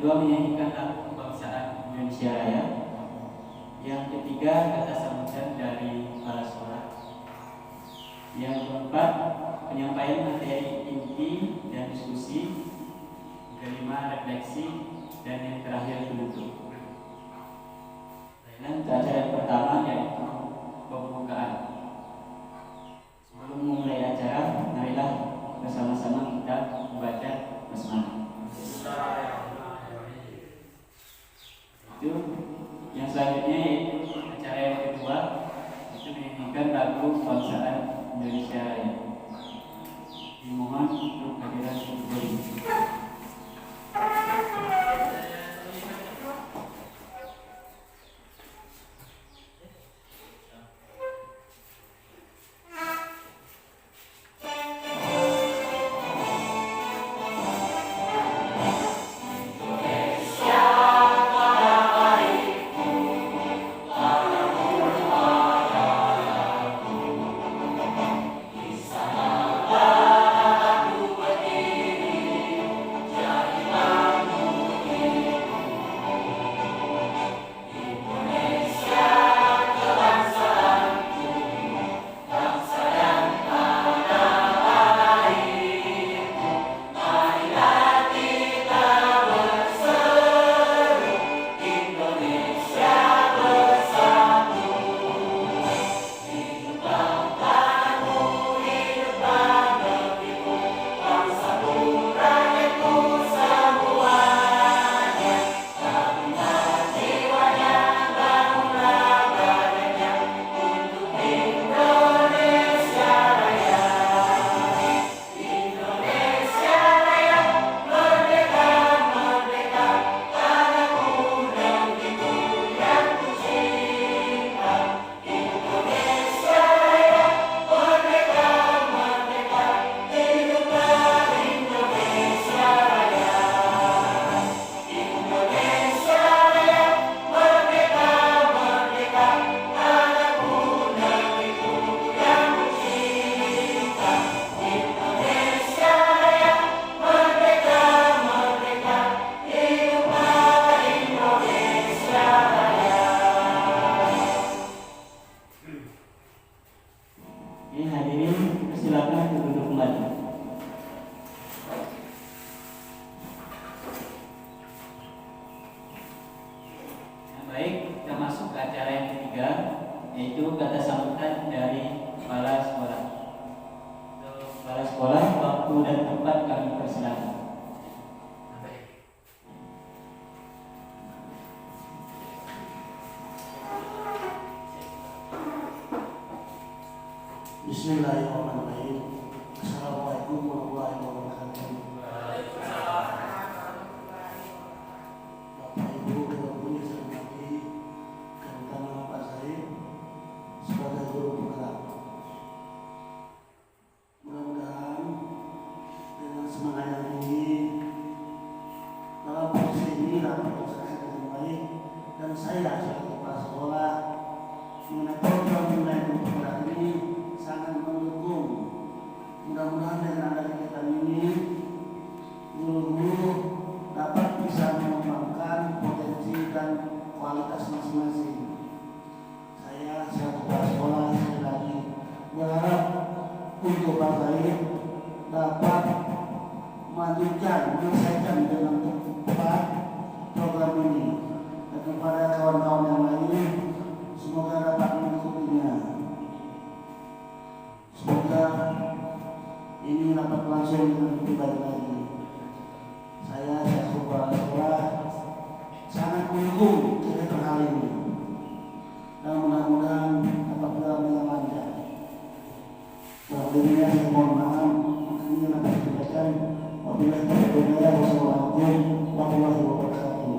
kedua menyanyikan lagu kebangsaan Indonesia Raya. Yang ketiga kata sambutan dari kepala sekolah. Yang keempat penyampaian materi inti dan diskusi. Kelima refleksi, dan yang terakhir penutup. Dan acara pertama yaitu pembukaan. Sebelum memulai acara, marilah bersama-sama kita membaca basmalah. Itu yang selanjutnya yaitu acara yang kedua, itu menyanyikan lagu kebangsaan Indonesia Raya. Dimohon untuk hadiran seluruh. Bismillahirrahmanirrahim. Assalamualaikum warahmatullahi wabarakatuh. Bapak Ibu yang punya saya hormati, terutama Pak Zaid sebagai guru penggerak. Mudah-mudahan dengan semangat yang tinggi dalam proses ini dapat terselesaikan dengan baik, dan saya sebagai kepala sekolah mengenai program nilai guru penggerak ini sangat mendukung. Mudah-mudahan dengan adanya kegiatan ini guru-guru dapat bisa mengembangkan potensi dan kualitas masing-masing. Saya selaku kepala sekolah sekali lagi berharap untuk Pak Zaid dapat melanjutkan, menyelesaikan dengan tepat program ini, dan kepada kawan-kawan yang lain semoga dapat mengikutinya. Semoga ini dapat langsung dengan lebih baik lagi. Saya kepala sekolah sangat mendukung kegiatan hal ini, dan mudah-mudahan dapat berjalan dengan lancar. Sebelumnya saya mohon maaf, ini dapat dibacakan. Wabillahi taufiq wal hidayah. Wassalamualaikum warahmatullahi wabarakatuh.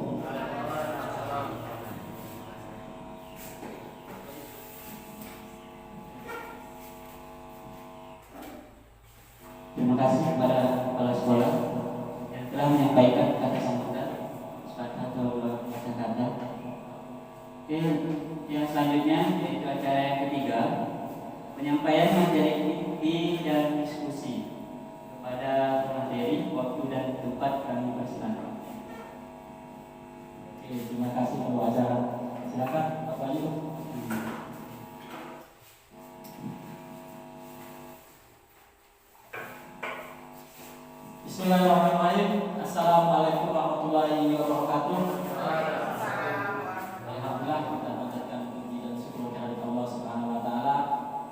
Terima kasih kepada kepala sekolah yang telah menyampaikan kata sambutan atau kata-kata. Oke, yang selanjutnya yaitu acara yang ketiga, penyampaian materi inti dan diskusi. Kepada pemateri, waktu dan tempat kami persilakan. Bismillahirrahmanirrahim. Assalamualaikum warahmatullahi wabarakatuh. Alhamdulillah kita panjatkan puji dan syukur kehadirat Allah Subhanahu wa taala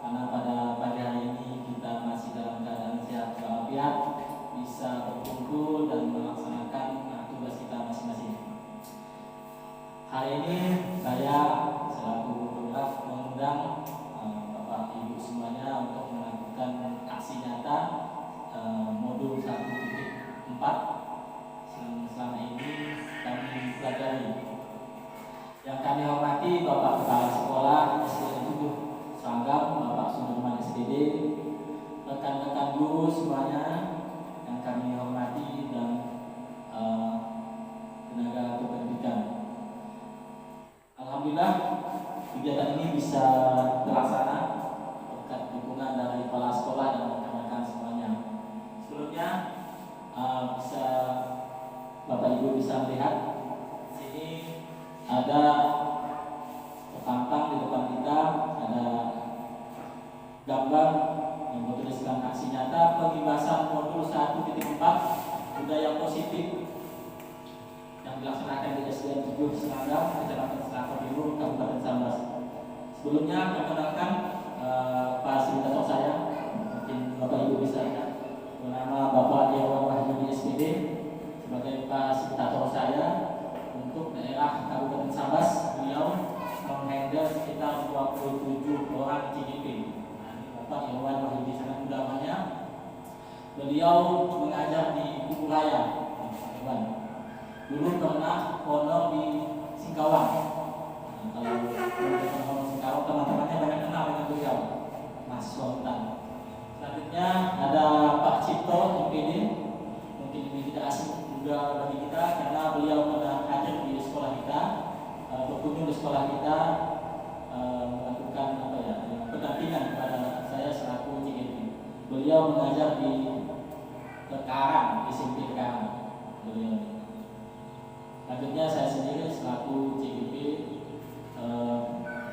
karena pada pagi hari ini kita masih dalam keadaan sehat walafiat, bisa berkumpul dan melaksanakan tugas kita masing-masing. Hari ini saya selaku penggerak mengundang Bapak Ibu semuanya untuk melakukan aksi nyata modul 1.4 selama ini kami pelajari. Yang kami hormati Bapak Kepala Sekolah SDN 7 Sanggam, Bapak Sudirman SPD, rekan-rekan guru semuanya yang kami hormati, dan tenaga kependidikan. Alhamdulillah kegiatan ini bisa terlaksana berkat dukungan dari kepala sekolah dan rekan-rekan semuanya. Sebelumnya bisa Bapak Ibu bisa melihat sini ada terpampang di depan kita, ada gambar yang bertuliskan aksi nyata pembebasan modul 1.4 budaya positif yang dilaksanakan di SDN 7 Selangor, Kecamatan Selangor Timur, Kabupaten Sambas. Sebelumnya perkenalkan fasilitator saya, mungkin Bapak Ibu bisa lihat, bernama Bapak Irwan Wahyudi SPD sebagai fasilitator saya untuk daerah Kabupaten Sambas. Beliau menghandle sekitar 27 orang CGP. Bapak Irwan Wahyudi sangat muda namanya. Beliau mengajar di Buku Raya. Dulu pernah honor di Singkawang. Kalau honor Singkawang, teman-temannya banyak kenal dengan beliau, Mas Sultan. Selanjutnya ada Pak Cipto MPD. Mungkin ini tidak asing juga bagi kita karena beliau pernah hadir di sekolah kita, berkunjung di sekolah kita, melakukan pendampingan kepada saya selaku CGP. Beliau mengajar di Tekarang, di SMP Tekarang. Beliau. Selanjutnya saya sendiri selaku CGP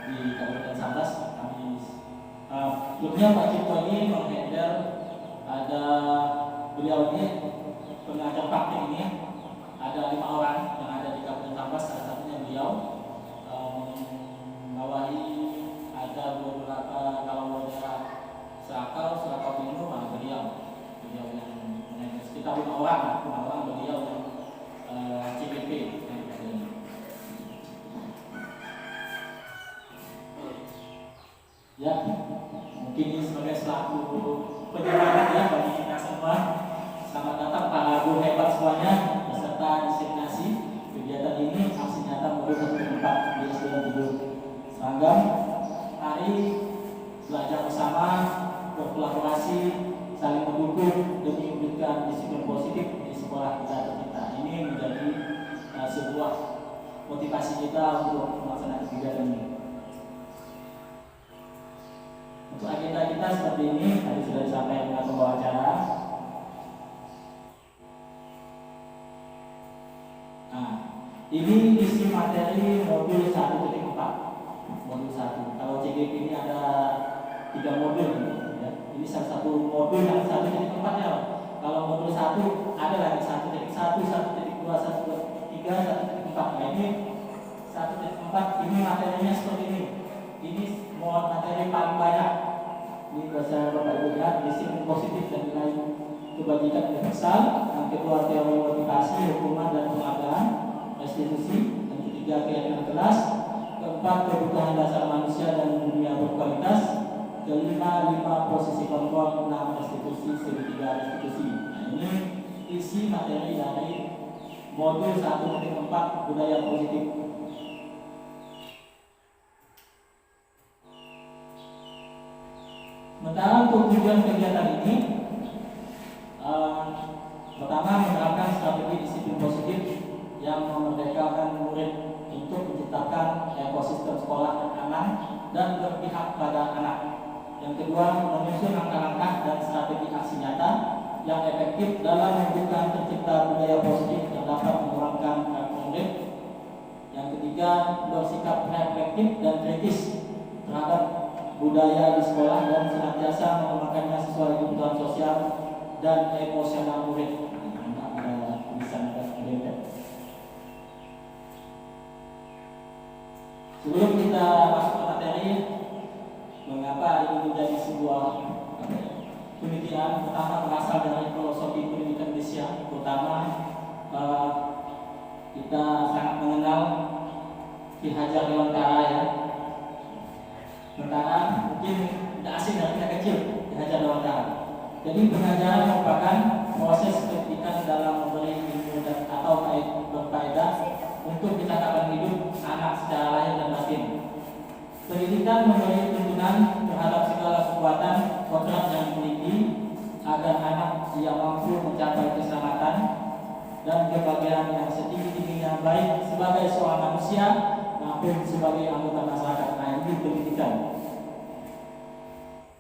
di Kabupaten Sambas. Sebelumnya Pak Cipto ini menghandle, ada beliau ini pengajar praktik ini, ada 5 orang yang ada di Kabupaten Sambas, salah satunya beliau. Membawahi ada beberapa, kalau daerah Selakau Timur, beliau yang menghandle sekitar 5 orang beliau yang CGP. Ya, mungkin ini sebagai selaku penyemangat ya bagi kita semua. Selamat datang para guru hebat semuanya beserta diseminasi kegiatan ini, aksi nyata modul 1.4 di SDN 7 Sanggam. Mari belajar bersama, berkolaborasi, saling mendukung demi memberikan disiplin positif di sekolah kita tercinta. Ini menjadi sebuah motivasi kita untuk melaksanakan kegiatan ini. Untuk agenda kita seperti ini, tadi sudah disampaikan dengan pembawa acara. Nah, ini isi materi modul 1.4. Modul 1. Kalau CGP ini ada 3 modul ya. Ini salah satu modul yang 1.4 ya. Kalau modul 1 ada lagi 1.1, 1.2, 1.3, 1.4. Nah, ini 1.4 ini materinya seperti ini. Ini materi paling banyak. Ini bahasa Bapak Ibu lihat, disiplin positif dan nilai kebajikan universal. Yang kedua teori motivasi, hukuman dan penghargaan restitusi. Yang ketiga keyakinan kelas. Keempat kebutuhan dasar manusia dan dunia berkualitas. Kelima 5 posisi kontrol, 6 restitusi, 3 restitusi. Nah, ini isi materi dari modul 1.4 budaya positif. Sementara untuk tujuan kegiatan ini, pertama menerapkan strategi disiplin positif yang memerdekakan murid untuk menciptakan ekosistem sekolah yang aman dan berpihak pada anak. Yang kedua, menyusun langkah-langkah dan strategi aksi nyata yang efektif dalam mewujudkan tercipta budaya positif yang dapat mengurangkan konflik. Yang ketiga, bersikap reflektif dan kritis terhadap budaya di sekolah dan senantiasa mengembangkannya sesuai kebutuhan sosial dan emosional murid. Sebelum kita masuk ke materi, mengapa ini menjadi sebuah penelitian, pertama berasal dari filosofi pendidikan Indonesia, terutama kita sangat mengenal Ki Hajar Dewantara ya. Sementara mungkin tidak asing dari kita kecil Ki Hajar Dewantara. Jadi pengajaran merupakan proses pendidikan dalam memberi ilmu atau berfaedah untuk kecakapan hidup anak secara lahir dan batin. Pendidikan memberi tuntunan terhadap segala kekuatan kodrat yang dimiliki agar anak yang mampu mencapai keselamatan dan kebahagiaan yang setinggi-tingginya baik sebagai seorang manusia maupun sebagai anggota masyarakat. Nah, ini pendidikan.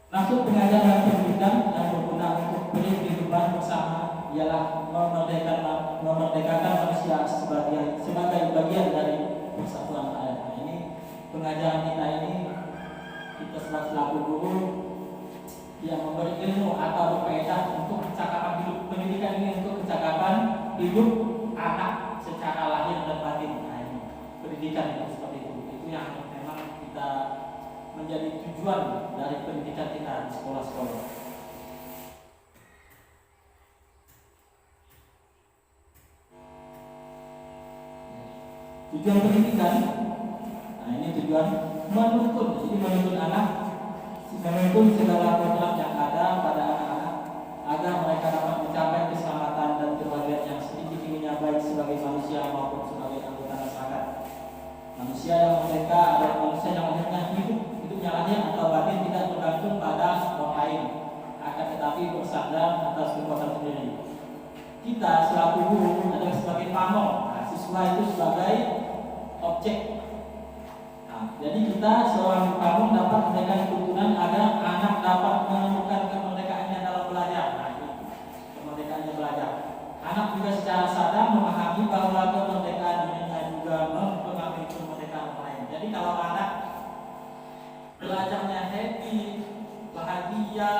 Maksud pengajaran pendidikan yang berguna untuk kehidupan bersama ialah memerdekakan manusia sebagai bagian dari persatuan rakyat. Nah, ini pengajaran kita ini, kita selaku guru yang memberi ilmu atau berfaedah untuk kecakapan hidup. Pendidikan ini untuk kecakapan hidup anak secara lahir dan batin. Nah, ini pendidikan itu seperti itu. Itu yang memang kita menjadi tujuan dari pendidikan kita di sekolah-sekolah. Tujuan pendidikan, nah ini tujuan menuntun, jadi menuntun anak, menuntun segala kodrat yang ada pada anak-anak agar mereka dapat mencapai keselamatan dan kebahagiaan yang setinggi-tingginya baik sebagai manusia maupun sebagai anggota masyarakat. Manusia yang merdeka adalah manusia yang lahirnya hidupnya lahir atau batin tidak bergantung pada orang lain, akan tetapi bersandar atas kekuatan sendiri. Kita selaku guru adalah sebagai pamong, siswa itu sebagai objek. Nah, jadi kita seorang pamong dapat memberikan tuntunan agar anak dapat menemukan kemerdekaannya dalam belajar. Nah, ini kemerdekaannya belajar. Anak juga secara sadar memahami bahwa kemerdekaan dirinya juga mempengaruhi kemerdekaan orang lain. Jadi kalau anak belajarnya happy, bahagia,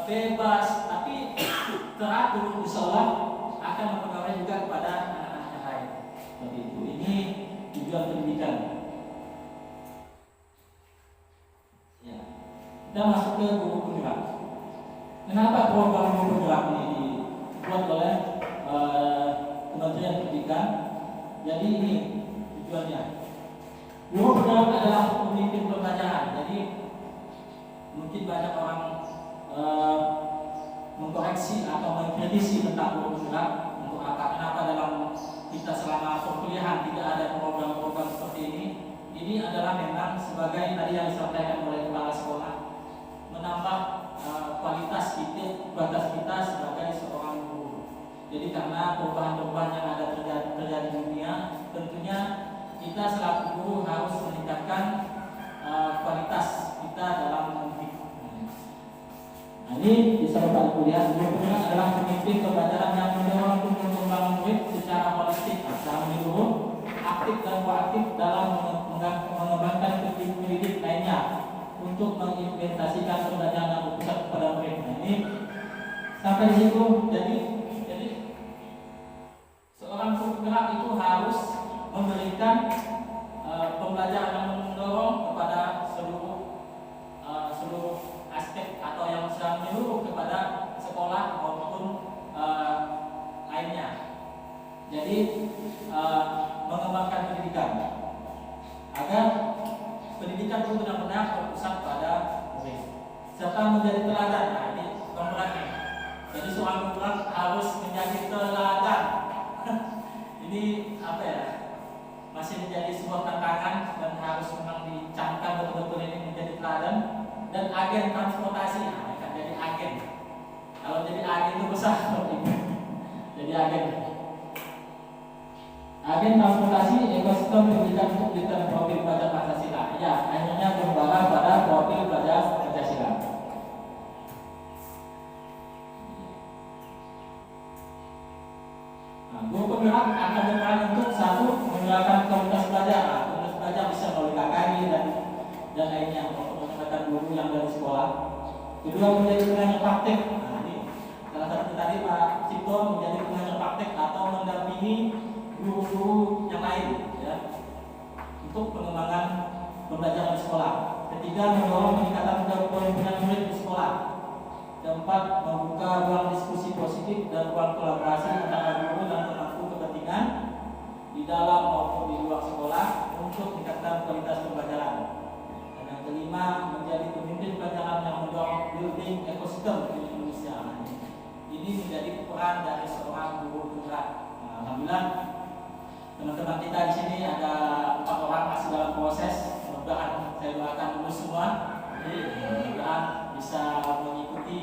bebas, tapi teratur, insyaallah akan mempengaruhi juga kepada anak-anak yang lain. Seperti itu. Ini tujuan pendidikan. Ya. Kita masuk ke guru penggerak. Kenapa program guru penggerak ini dibuat oleh Kementerian Pendidikan? Jadi ini tujuannya. Guru penggerak adalah pemimpin pembelajaran. Jadi mungkin banyak orang mengkoreksi atau mengkritisi tentang guru penggerak. Untuk apa? Kenapa dalam kita selama perkuliahan tidak ada program-program seperti ini? Ini adalah memang sebagai tadi yang disampaikan oleh kepala sekolah, menambah kualitas kita sebagai seorang guru. Jadi karena perubahan-perubahan yang ada terjadi di dunia, tentunya kita selaku guru harus meningkatkan kualitas kita dalam mendidik. Nah, ini bisa Bapak kuliah. Guru penggerak adalah pemimpin pembelajaran yang mendorong untuk membangun murid secara holistik, secara menyeluruh, aktif dan proaktif dalam mengembangkan pendidik lainnya untuk mengimplementasikan pembelajaran yang berpusat kepada murid. Nah, ini sampai di situ. Jadi seorang guru penggerak itu harus memberikan pembelajaran yang mendorong kepada seluruh aspek atau yang secara menyeluruh kepada sekolah maupun lainnya. Jadi mengembangkan pendidikan agar pendidikan itu benar-benar berpusat pada murid serta menjadi teladan. Nah, ini penggeraknya. Jadi seorang penggerak harus menjadi teladan. Ini apa ya? Masih menjadi sebuah tantangan dan harus memang dicamkan betul-betul ini menjadi teladan dan agen transportasi. Nah, akan jadi agen. Kalau jadi agen itu besar seperti ini. Jadi agen transportasi ekosistem pendidikan untuk profil pelajar Pancasila. Ya, akhirnya berubah pada profil pelajar Pancasila. Nah, guru penggerak akan berperan untuk satu menggerakkan komunitas belajar. Nah, komunitas belajar bisa melalui KKI dan lainnya untuk menggunakan guru yang dari sekolah. Kedua, menjadi pengajar praktek. Nah, ini salah satu tadi Pak Cipto menjadi pengajar praktek atau mendampingi guru-guru yang lain, ya, untuk untuk pengembangan pembelajaran di sekolah. Ketiga, mendorong peningkatan kepemimpinan murid di sekolah. Keempat, membuka ruang diskusi positif dan ruang kolaborasi antara guru dan pemangku kepentingan di dalam maupun di luar sekolah untuk meningkatkan kualitas pembelajaran. Dan yang kelima, menjadi pemimpin pelajaran yang mendorong building ekosistem di Indonesia. Ini menjadi peran dari seorang guru penggerak. Alhamdulillah, teman-teman kita di sini ada 4 orang masih dalam proses. Mudah-mudahan saya doakan dulu semua. Jadi mudah-mudahan bisa mengikuti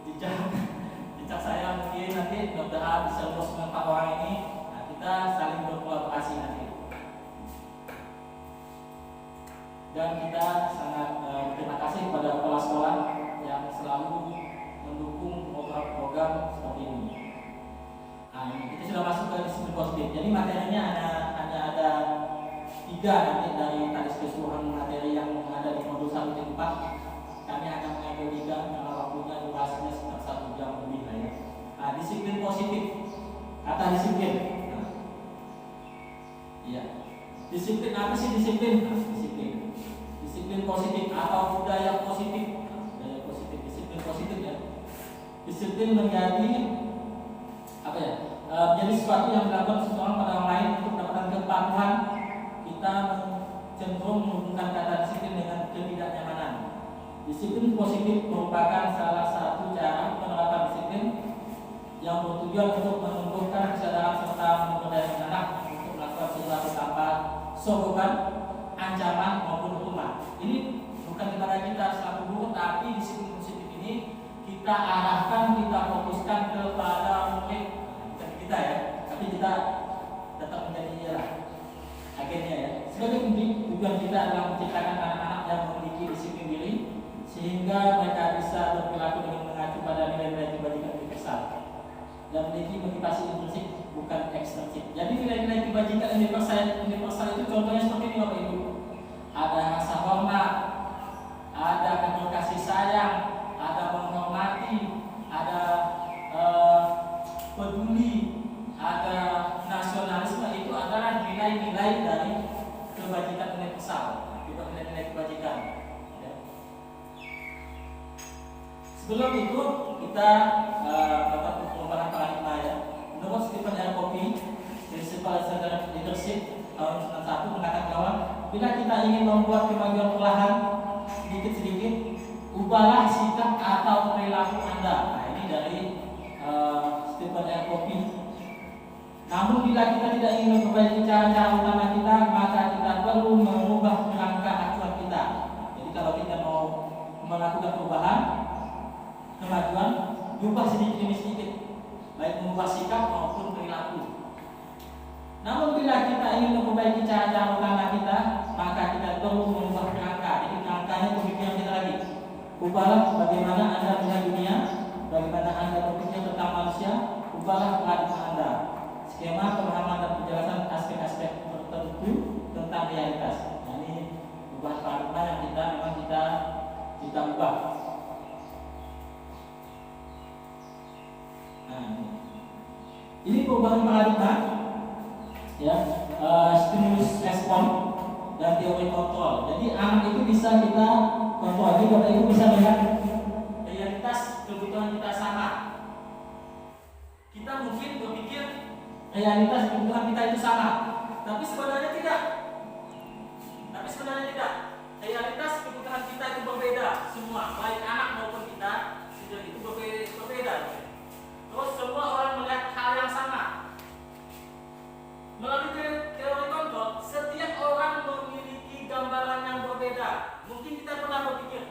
jejak saya mungkin nanti. Mudah-mudahan bisa lulus 4 orang ini. Nah, kita saling berkolaborasi nanti. Dan kita sangat terima kasih kepada kepala sekolah yang selalu mendukung program-program seperti ini. Nah, kita sudah masuk ke disiplin positif. Jadi materinya hanya ada 3 nanti dari tadi keseluruhan materi yang ada di modul 1.4. Kami akan mengambil 3 karena waktunya durasinya sekitar 1 jam lebih lah ya. Nah, disiplin positif. Kata disiplin. Iya. Disiplin apa sih disiplin? Disiplin. Disiplin positif atau budaya positif. Budaya positif, disiplin positif ya. Disiplin menjadi apa ya? Menjadi sesuatu yang dilakukan seseorang pada orang lain untuk mendapatkan kepatuhan. Kita cenderung menghubungkan kata disiplin dengan ketidaknyamanan. Disiplin positif merupakan salah satu cara penerapan disiplin yang bertujuan untuk menumbuhkan kesadaran serta memberdayakan anak untuk melakukan sesuatu tanpa sogokan, ancaman maupun hukuman. Ini bukan kepada kita selaku guru, tapi disiplin positif ini kita arahkan, kita fokuskan kepada murid, bukan kita ya, tapi kita tetap menjadi ialah agennya ya. Sebagai tujuan kita adalah menciptakan anak-anak yang memiliki disiplin diri sehingga mereka bisa berperilaku dengan mengacu pada nilai-nilai kebajikan universal dan memiliki motivasi intrinsik bukan ekstrinsik. Jadi nilai-nilai kebajikan universal itu contohnya seperti ini Bapak Ibu. Ada rasa hormat, ada kasih sayang, ada menghormati, ada peduli, ada nasionalisme. Itu adalah nilai-nilai dari kebajikan universal, nilai-nilai kebajikan. Ya. Sebelum itu kita dapat perubahan paradigma ya. Menurut Stephen R. Covey, Principles of Leadership tahun 1991 mengatakan bahwa bila kita ingin membuat kemajuan perlahan sedikit-sedikit, ubahlah sikap atau perilaku Anda. Nah, ini dari Stephen R. Covey. Namun bila kita tidak ingin memperbaiki cara-cara utama kita, maka kita perlu mengubah kerangka acuan kita. Jadi kalau kita mau melakukan perubahan, kemajuan, ubah sedikit demi sedikit, baik mengubah sikap maupun perilaku. Namun bila kita ingin memperbaiki cara-cara utama kita, maka kita perlu mengubah kerangka. Jadi kerangkanya pemikiran kita lagi. Ubahlah bagaimana Anda melihat dunia, bagaimana Anda berpikir tentang manusia, ubahlah paradigma Anda. Skema pemahaman dan penjelasan aspek-aspek tertentu tentang realitas. Nah, ini ubah paradigma yang memang kita ubah. Nah, ini perubahan paradigma, ya, stimulus respon dan teori kontrol. Jadi anak itu bisa kita kontrol. Jadi Bapak Ibu bisa melihat realitas kebutuhan kita sama. Kita mungkin berpikir realitas kebutuhan kita itu sama, tapi sebenarnya tidak. Realitas kebutuhan kita itu berbeda semua, baik anak maupun kita sendiri itu berbeda. Terus semua orang melihat hal yang sama. Melalui teori kontrol, setiap orang memiliki gambaran yang berbeda. Mungkin kita pernah berpikir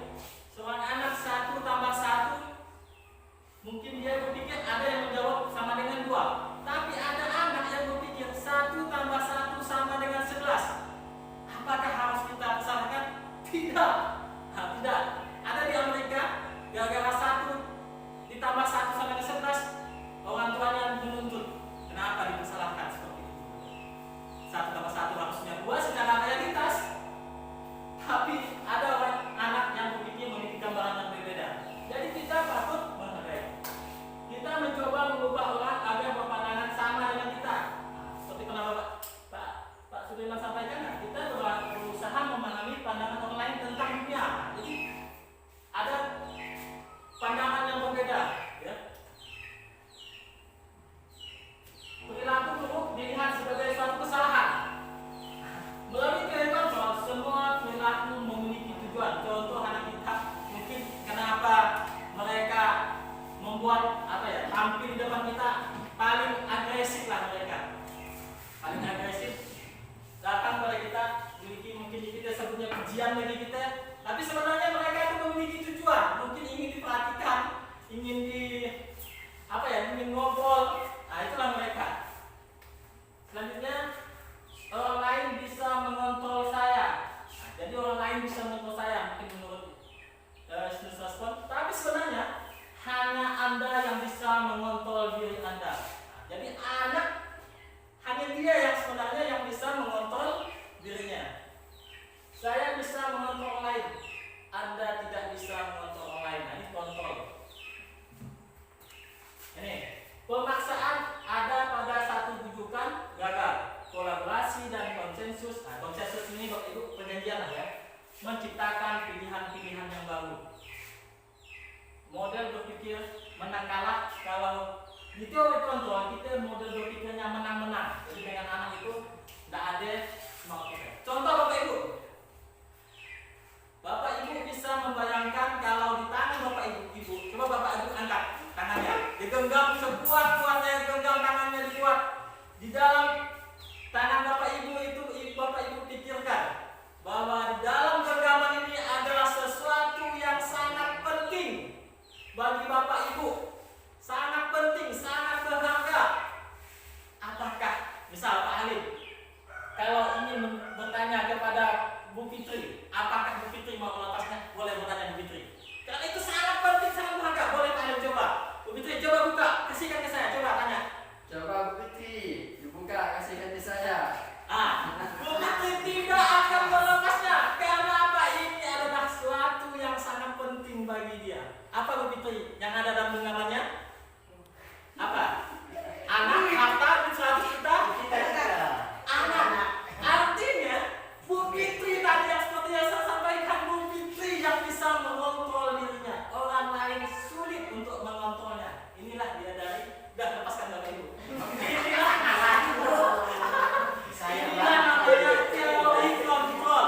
seorang anak 1 tambah 1, mungkin dia berpikir ada yang menjawab sama dengan 2. Tapi ada anak yang berpikir 1 tambah 1 sama dengan 11. Apakah harus kita kesalahan? Tidak. Tidak. Ada di Amerika, gara-gara kita paling agresif lah mereka. Paling agresif datang pada kita, memiliki mungkin kita sebutnya pujian bagi kita, tapi sebenarnya mereka itu memiliki tujuan, mungkin ingin diperhatikan, ingin ingin ngobrol. Nah, itulah mereka. Selanjutnya, orang lain bisa mengontrol saya. Nah, jadi orang lain bisa mengontrol saya, mungkin menurut respon. Tapi sebenarnya hanya Anda yang bisa mengontrol diri Anda. Nah, jadi anak hanya dia yang sebenarnya yang bisa mengontrol dirinya. Saya bisa mengontrol orang lain. Anda tidak bisa mengontrol orang lain. Nah, ini kontrol. Ini pemaksaan ada pada satu rujukan gagal. Kolaborasi dan konsensus. Nah, konsensus ini Bapak Ibu perjanjian lah ya. Menciptakan pilihan-pilihan yang baru. Model berpikir menang kalah. Kalau di teori kontrol kita model berpikirnya menang-menang. Jadi dengan anak itu tidak ada semangat kita. Contoh Bapak Ibu. Bapak Ibu bisa membayangkan kalau di tangan Bapak Ibu, coba Bapak Ibu angkat tangannya, digenggam sekuat-kuatnya, genggam tangannya dikuat. Di dalam tangan Bapak Ibu itu Bapak Ibu pikirkan bahwa di dalam genggaman ini adalah sesuatu yang sangat penting bagi Bapak Ibu, sangat penting, sangat berharga. Apakah, misal Pak Halim, kalau ingin bertanya kepada Bu Fitri, apakah Bu Fitri mau melepasnya? Boleh bertanya Bu Fitri. Karena itu sangat penting, sangat berharga. Boleh Pak Halim coba. Bu Fitri coba buka, kasihkan ke saya, coba tanya. Coba Bu Fitri, dibuka, kasihkan ke saya. Bu Fitri tidak akan melepasnya. Karena apa? Ini adalah sesuatu yang sangat penting bagi dia. Apa Bu Fitri yang ada dalam genggamannya? Apa? Anak, harta, 100 juta? Anak. Artinya Bu Fitri tadi yang seperti yang saya sampaikan, Bu Fitri yang bisa mengontrol dirinya. Orang lain sulit untuk mengontrolnya. Inilah dia dari, udah lepaskan Bapak Ibu. Inilah namanya teori kontrol.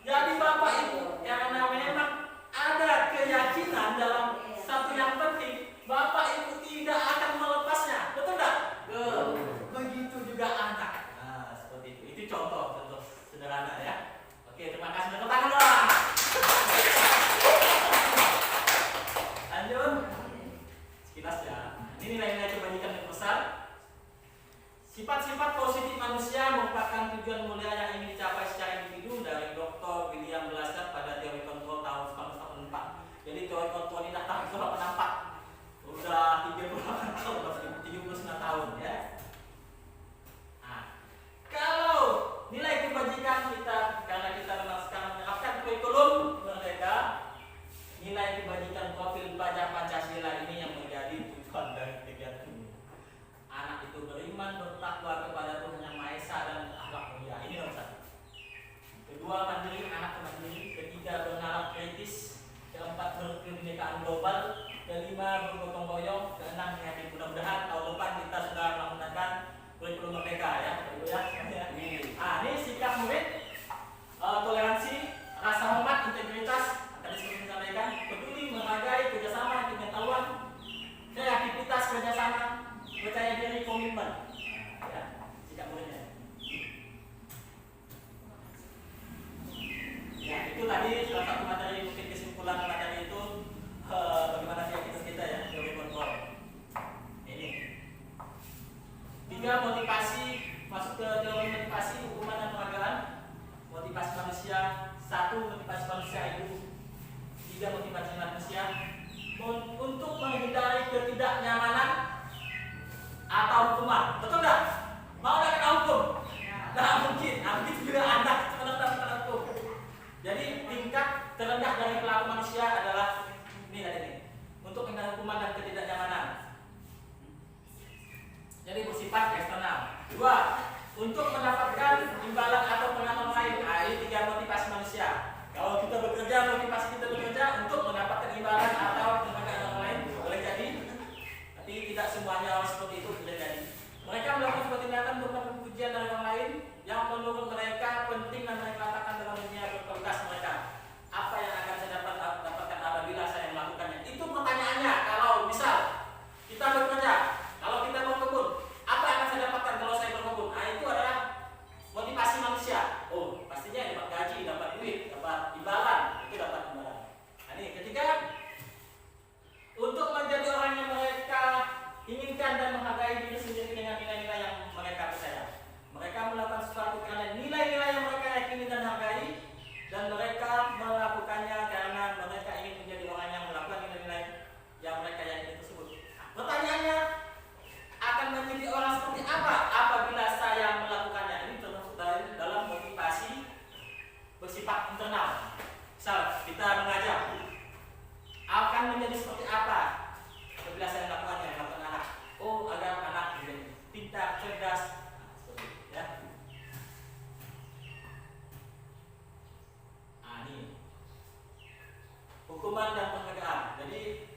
Jadi Bapak Ibu, karena memang ada keyakinan dalam satu yang penting, Bapak Ibu tidak akan melepasnya. Betul tak? Begitu juga anak. Nah, seperti itu. Itu contoh sederhana ya. Oke, terima kasih. Tepuk tangan dong. Lanjut. Sekilas ya. Ini nilai-nilai kebajikan yang besar. Sifat-sifat positif manusia merupakan tujuan mulia yang ingin dicapai secara individu dari Dr. William Glasser pada teori kontrol tahun 1984. Jadi teori kontrol ini datang tahun 1984. Udah 38 tahun, 79 tahun ya. Nah, kalau nilai kebajikan kita, karena kita memang sekarang menerapkan kurikulum merdeka, nilai kebajikan profil pelajar Pancasila ini yang menjadi tujuan dari kegiatan ini. Anak itu beriman, bertakwa kepada Tuhan Yang Maha Esa dan akhlak mulia. Ini nomor 1. Kedua, mandiri, anak mandiri. Ketiga, bernalar kritis. Keempat, berkebinekaan global. Kelima, bergotong royong. Keenam, yakin. Mudah-mudahan tahun depan kita sudah menggunakan kurikulum merdeka ya, Ibu ya. Ini sikap murid, toleransi, rasa hormat, integritas. Tadi seperti disampaikan, peduli, menghargai, kerjasama, pengetahuan, kreativitas, kerjasama, percaya diri, komitmen. Ya, sikap muridnya. Ya, itu tadi salah satu materi, mungkin kesimpulan materi itu bagaimana keyakinan kita ya, teori kontrol. Ini 3 motivasi, masuk ke teori motivasi, hukuman dan penghargaan. Motivasi manusia, 1 motivasi manusia itu, 3 motivasi manusia untuk menghindari ketidaknyamanan atau hukuman. Betul nggak? Mau nggak kena hukum? Nggak mungkin. Begitu juga Anda kena hukum. Jadi tingkat terendah dari pelaku manusia adalah ini tadi nih, untuk menghindari hukuman dan ketidaknyamanan. Jadi bersifat eksternal. 2, untuk mendapatkan imbalan atau pengaruh lain. Ini 3 motivasi manusia. Kalau kita bekerja, motivasi kita bekerja untuk mendapatkan imbalan atau penghargaan orang lain, boleh jadi. Tapi tidak semuanya harus seperti itu, boleh jadi. Mereka melakukan sebuah tindakan untuk mendapatkan pujian dari orang lain yang menurut mereka penting dan mereka katakan dalam dunia berkualitas mereka. Apa yang akan saya dapatkan apabila saya melakukannya? Itu pertanyaannya. Kalau misal kita bekerja, kalau menjadi orang seperti apa apabila saya melakukannya. Ini termasuk dalam motivasi bersifat internal. Misal kita mengajar, akan menjadi seperti apa apabila saya melakukannya, melakukan anak. Oh, agar anak menjadi pintar, cerdas, seperti itu, ya. Ini hukuman dan penghargaan. Jadi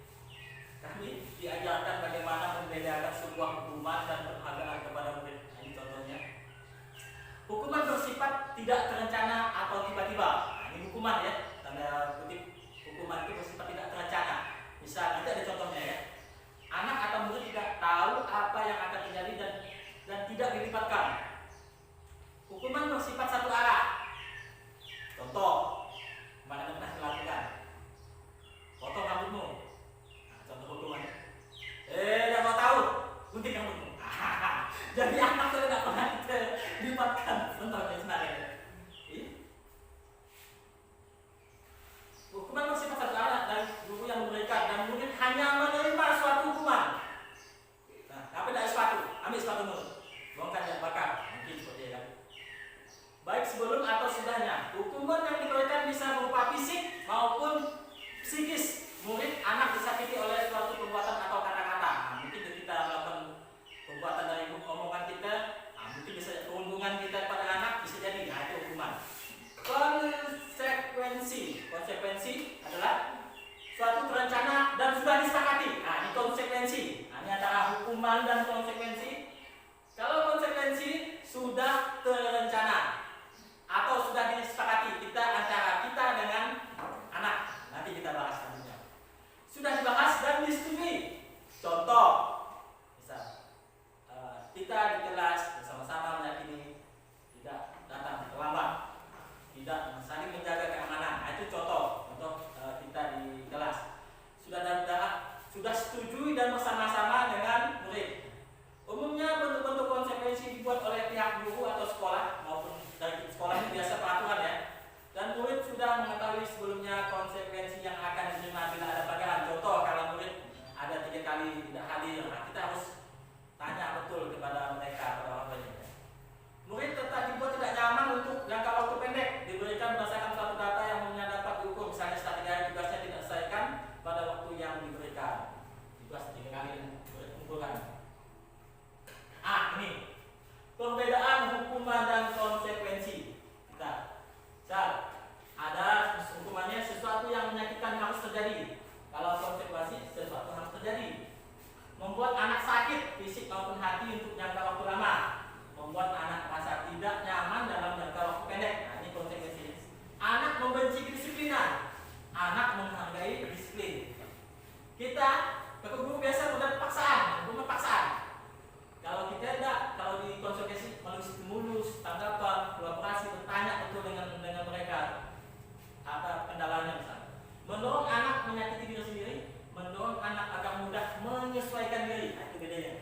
kami diajarkan bagaimana membedakan sebuah hukuman dan penghargaan kepada murid. Ini contohnya. Hukuman bersifat tidak terencana atau tiba-tiba. Ini hukuman ya, tanda kutip. Hukuman itu bersifat tidak terencana. Misal, kita ada contohnya ya. Anak atau murid tidak tahu apa yang akan terjadi dan tidak dilibatkan. Hukuman bersifat satu arah. Contoh, mana pernah melakukan? Potong rambutmu. Contoh hukumannya. Tidak mau tahu, gunting rambutmu. Jadi anak itu tidak pernah dilibatkan. Contohnya sebenarnya. Hukuman bersifat satu arah dari guru yang memberikan, dan murid hanya menerima suatu hukuman. Nah, apa dari sepatu? Ambil sepatumu, bongkar dan bakar. Mungkin seperti itu. Baik sebelum atau sudahnya, hukuman yang diberikan bisa berupa fisik maupun psikis. Murid anak disakiti oleh suatu perbuatan atau kata-kata. Nah, mungkin kita melakukan perbuatan dari omongan kita, mungkin bisa perundungan kita pada anak, bisa jadi itu hukuman. Konsekuensi adalah suatu terencana dan sudah disepakati. Nah, ini konsekuensi. Ini antara hukuman dan konsekuensi. Kalau konsekuensi sudah terencana atau sudah disepakati antara kita dengan anak, nanti kita bahas selanjutnya. Sudah dibahas dan disetujui. Contoh, misal kita di kelas bersama-sama meyakini tidak datang terlambat, tidak saling menjaga keamanan. Nah, itu contoh kita di kelas. Sudah setujui dan bersama-sama dengan murid. Umumnya bentuk-bentuk konsekuensi dibuat oleh pihak guru atau sekolah, maupun dari sekolah ini biasa peraturan ya. Dan murid sudah mengetahui sebelumnya konsekuensi yang akan diterima bila ada pelanggaran. Contoh, kalau murid ada 3 kali tidak hadir, nah kita harus tanya betul kepada mereka, kepada orang tuanya. Murid tetap dibuat tidak nyaman untuk jangka waktu pendek, diberikan berdasarkan suatu data yang dapat diukur. Misalnya setelah 3 hari tugasnya tidak diselesaikan pada waktu yang diberikan. Tugas 3 kali kumpulkan. Ini perbedaan hukuman dan konsekuensi. Ada hukumannya sesuatu yang menyakitkan harus terjadi. Kalau konsekuensi sesuatu harus terjadi. Membuat anak sakit fisik maupun hati untuk jangka waktu lama. Membuat anak merasa tidak nyaman dalam jangka waktu pendek. Nah, ini konsekuensinya. Anak membenci kedisiplinan. Anak menghargai disiplin. Kita guru biasa mudah paksaan, Kalau kita tidak, kalau di konsekuensi melalui stimulus, tanggapan, kolaborasi, bertanya betul dengan mereka apa kendalanya misalnya. Mendorong anak menyakiti diri sendiri, mendorong anak agar mudah menyesuaikan diri. Itu bedanya.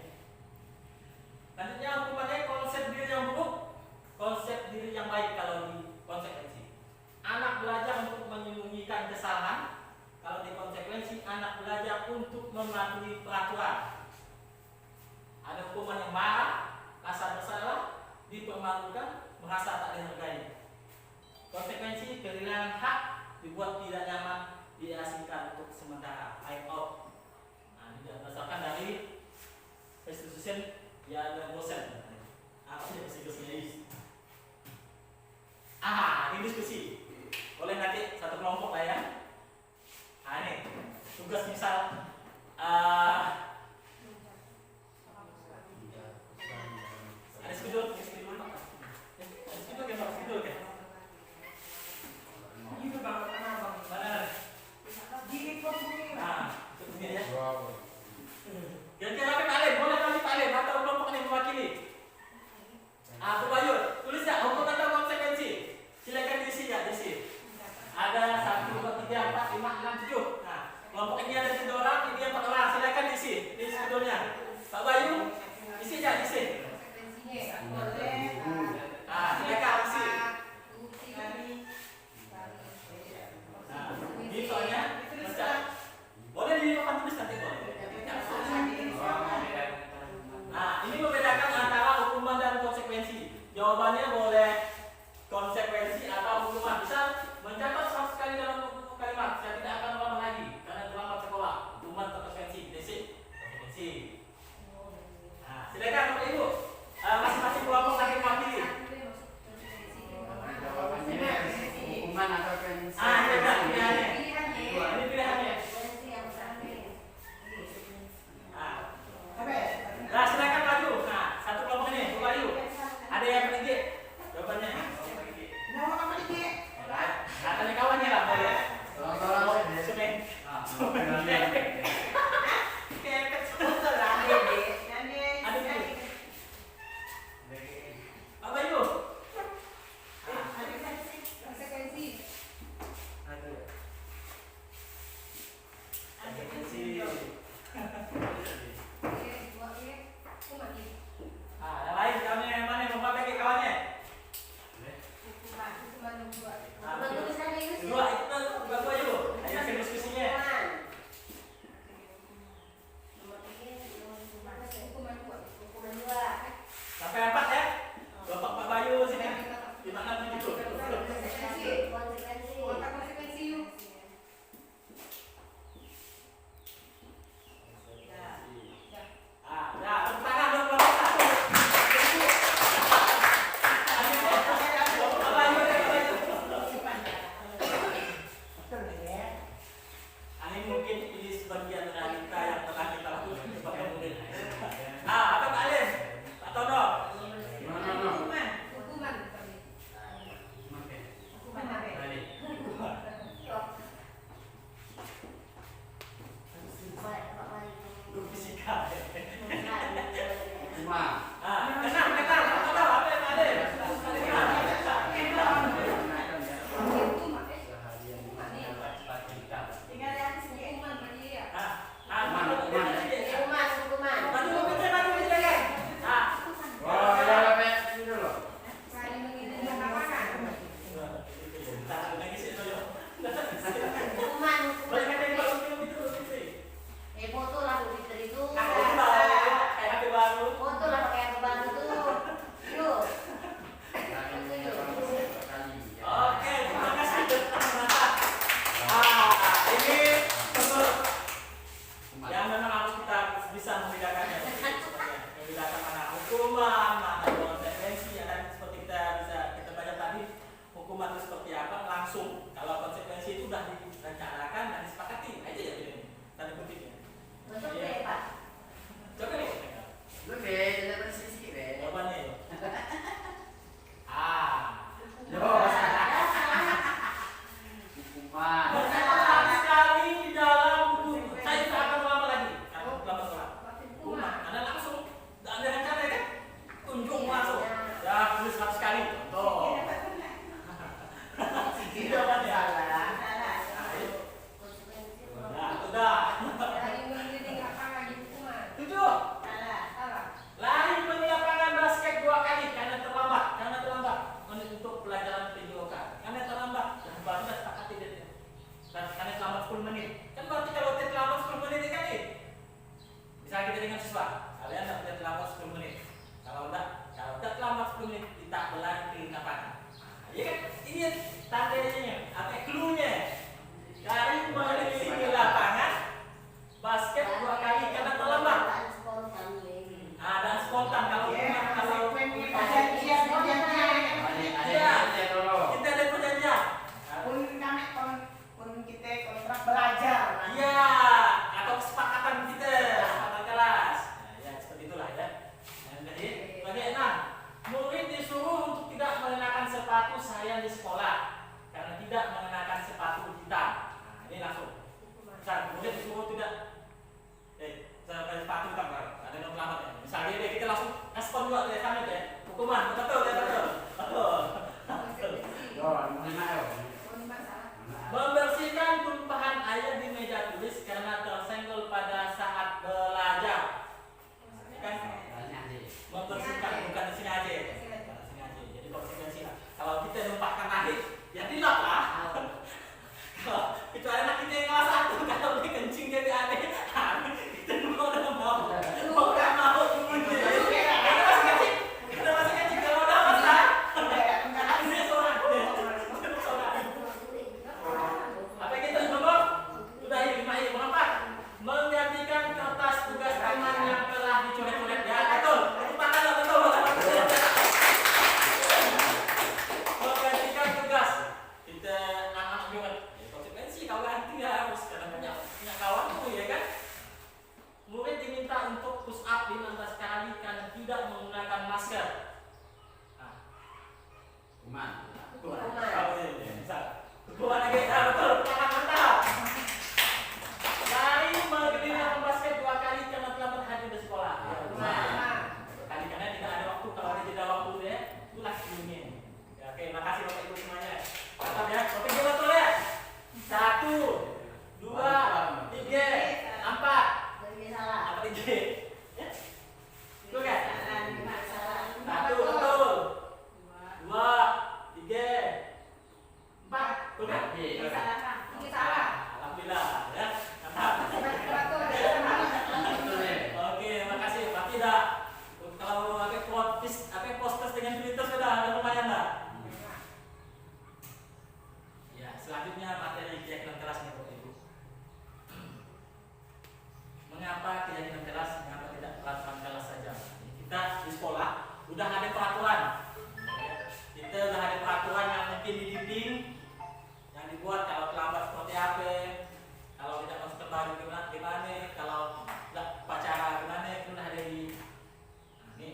Selanjutnya hukumannya konsep diri yang buruk, konsep diri yang baik kalau di konsekuensi. Anak belajar untuk menyembunyikan kesalahan. Kalau di konsekuensi, anak belajar untuk mematuhi peraturan. Ada hukuman yang marah, rasa bersalah, dipermalukan, merasa tak dihargai. Konsekuensi kehilangan hak, dibuat tidak nyaman, diasingkan untuk sementara. Hide out. Nah, ini berdasarkan dari institution yang bosan. Apa sih bahasa Inggrisnya? Ini diskusi. Boleh nanti satu kelompok lah ya. Ini tugas misal ada spidol kan? Itu bang, mana? Gigi kok begini? Nah, itu begini ya. Kira-kira apa Pak Alim? Boleh kami Pak Alim atau kelompok ini mewakili? Pak Bayu, tulis ya hukum atau konsekuensi. Silakan diisi ya, diisi. Ada 1, 2, 3, 4, 5, 6, 7. Nah, kelompok ini ada 7 orang, ini 4 orang. Silakan diisi. Jawabannya boleh konsekuensi atau hukuman. Bisa mencatat 100 kali dalam buku kalimat. Saya tidak akan ulang lagi karena terlambat sekolah. Hukuman atau konsekuensi. Basic. Konsekuensi. Nah, silakan Bapak Ibu. Masing-masing kelompok lagi mewakili. Jawabannya hukuman atau konsekuensi. Ini kan pilihannya. Ini pilihannya. Nah, silakan maju. Nah, satu kelompok ini, Bu Bayu. Ada yang penting jawabannya. Nah, tanya kawannya lah, boleh. Tolong-tolong. Semen. Kepet semua lah. Ada dulu. Pak Bayu. Yang lain kawannya yang mana yang mau pakai kawannya? Dua itu Pak Bayu. Ayo ke diskusinya. Sampai 4 ya. Bapak Pak Bayu sini. Gimana begitu? Ya, tepuk tangan dong kelompok satu. Pak Bayu, Pak Bayu. Ini mungkin ini sebagian realita yang telah kita lakukan sebagai murid. Apa Pak Alim? Pak Tono? Fisika. Kenal, Pak Tono, apa yang Pak Alim? Oke, terima kasih. Ini bentuk yang memang harus kita bisa membedakannya. Membedakan mana hukuman, mana konsekuensi, dan seperti kita baca tadi, hukuman itu seperti apa langsung. Kalau konsekuensi itu sudah direncanakan dan disepakati, nah itu ya bedanya. Tanda kutipnya. Coba nih. Jawabannya itu. Berulang sekali di dalam buku. Saya tidak akan ulama lagi. Karena ulama sholat. Anda langsung, tidak ada rencana kan? Tunjuk langsung. Ya, tulis 100 kali. Tuh. Jawabannya. Nah, sudah. 7. Lari di lapangan basket 2 kali karena terlambat. Untuk pelajaran videokan. Karena terlambat. Dan baru sudah sepakati dia. Karena terlambat 10 menit. Kan berarti kalau dia terlambat 10 menit kan nih. Misalnya kita dengan siswa, kalian tidak boleh terlambat 10 menit. Kalau tidak terlambat 10 menit, kita berlari di lapangan. Iya kan? Ini tandanya, apa clue-nya. Dari mengelilingi lapangan basket 2 kali karena terlambat. Dan spontan kalau kita ada perjanjian. Iya, atau kesepakatan kita, kesepakatan kelas. Ya, seperti itulah ya. Jadi, bagi 6, murid disuruh untuk tidak mengenakan sepatu saya di sekolah karena tidak mengenakan sepatu hitam. Nah, ini langsung. Murid disuruh tidak sepatu hitam, ada yang selamat ya. Misalnya kita langsung respon juga dari kami ya. Hukuman, betul. Membersihkan tumpahan air di meja tulis karena tersenggol pada saat belajar. Kan? Membersihkan, bukan di sini aja. Jadi konsekuensi lah. Kalau kita numpahkan air, ya tidak lah. Kalau itu anak kita yang kelas 1, kalau dia kencing jadi aneh, kita mau mau. Kita masih kecil. Kalau udah besar, tidak menggunakan masker? Nah, Kuman. Kuman. Oh, iya. Bisa. Kuman lagi. Betul. Mantap. Dari menggunakan basket 2 kali karena terlambat hadir di sekolah. Ya, kali karena tidak ada waktu. Kalau ada jeda waktu ya, itulah ilmunya. Ya, oke, makasih Bapak Ibu semuanya. Mantap ya. Bapak Ibu betul ya. 1, 2, 3, 4. Apa 3? Itu kan? 1 betul. 2, 3, 4. Betul kan? Alhamdulillah ya. Mantap. Oke, makasih. Pak tidak. Kalau pakai poster dengan Twitter sudah ada lumayan lah. Ya, selanjutnya materi keyakinan kelasnya Bapak Ibu. Mengapa keyakinan kelas? Mengapa tidak peraturan kelas saja? Kita di sekolah udah ada peraturan. Kita udah ada peraturan yang mungkin di dinding yang dibuat kalau terlambat seperti apa, kalau tidak masuk ke baju gimana, kalau tidak upacara gimana, itu udah ada di. Nah, ini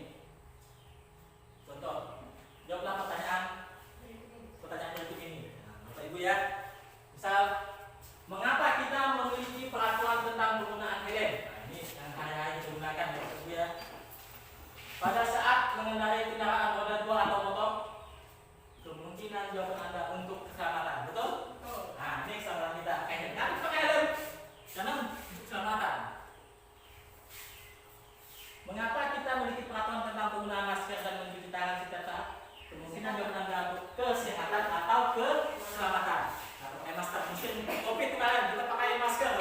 contoh. Jawablah pertanyaan berikut ini. Nah, Bapak Ibu ya. Misal, mengapa kita memiliki peraturan tentang penggunaan helm? Nah, ini yang hari-hari digunakan ya Bapak Ibu ya. Pada saat mengendarai kendaraan roda 2 atau motor, kemungkinan jawaban Anda untuk keselamatan, betul? Nah, ini keselamatan kita. Kenapa pakai helm? Karena keselamatan. Mengapa kita memiliki peraturan tentang penggunaan masker dan mencuci tangan setiap saat? Kemungkinan jawaban Anda untuk kesehatan atau keselamatan. Nah, pakai masker mungkin COVID kemarin kita pakai masker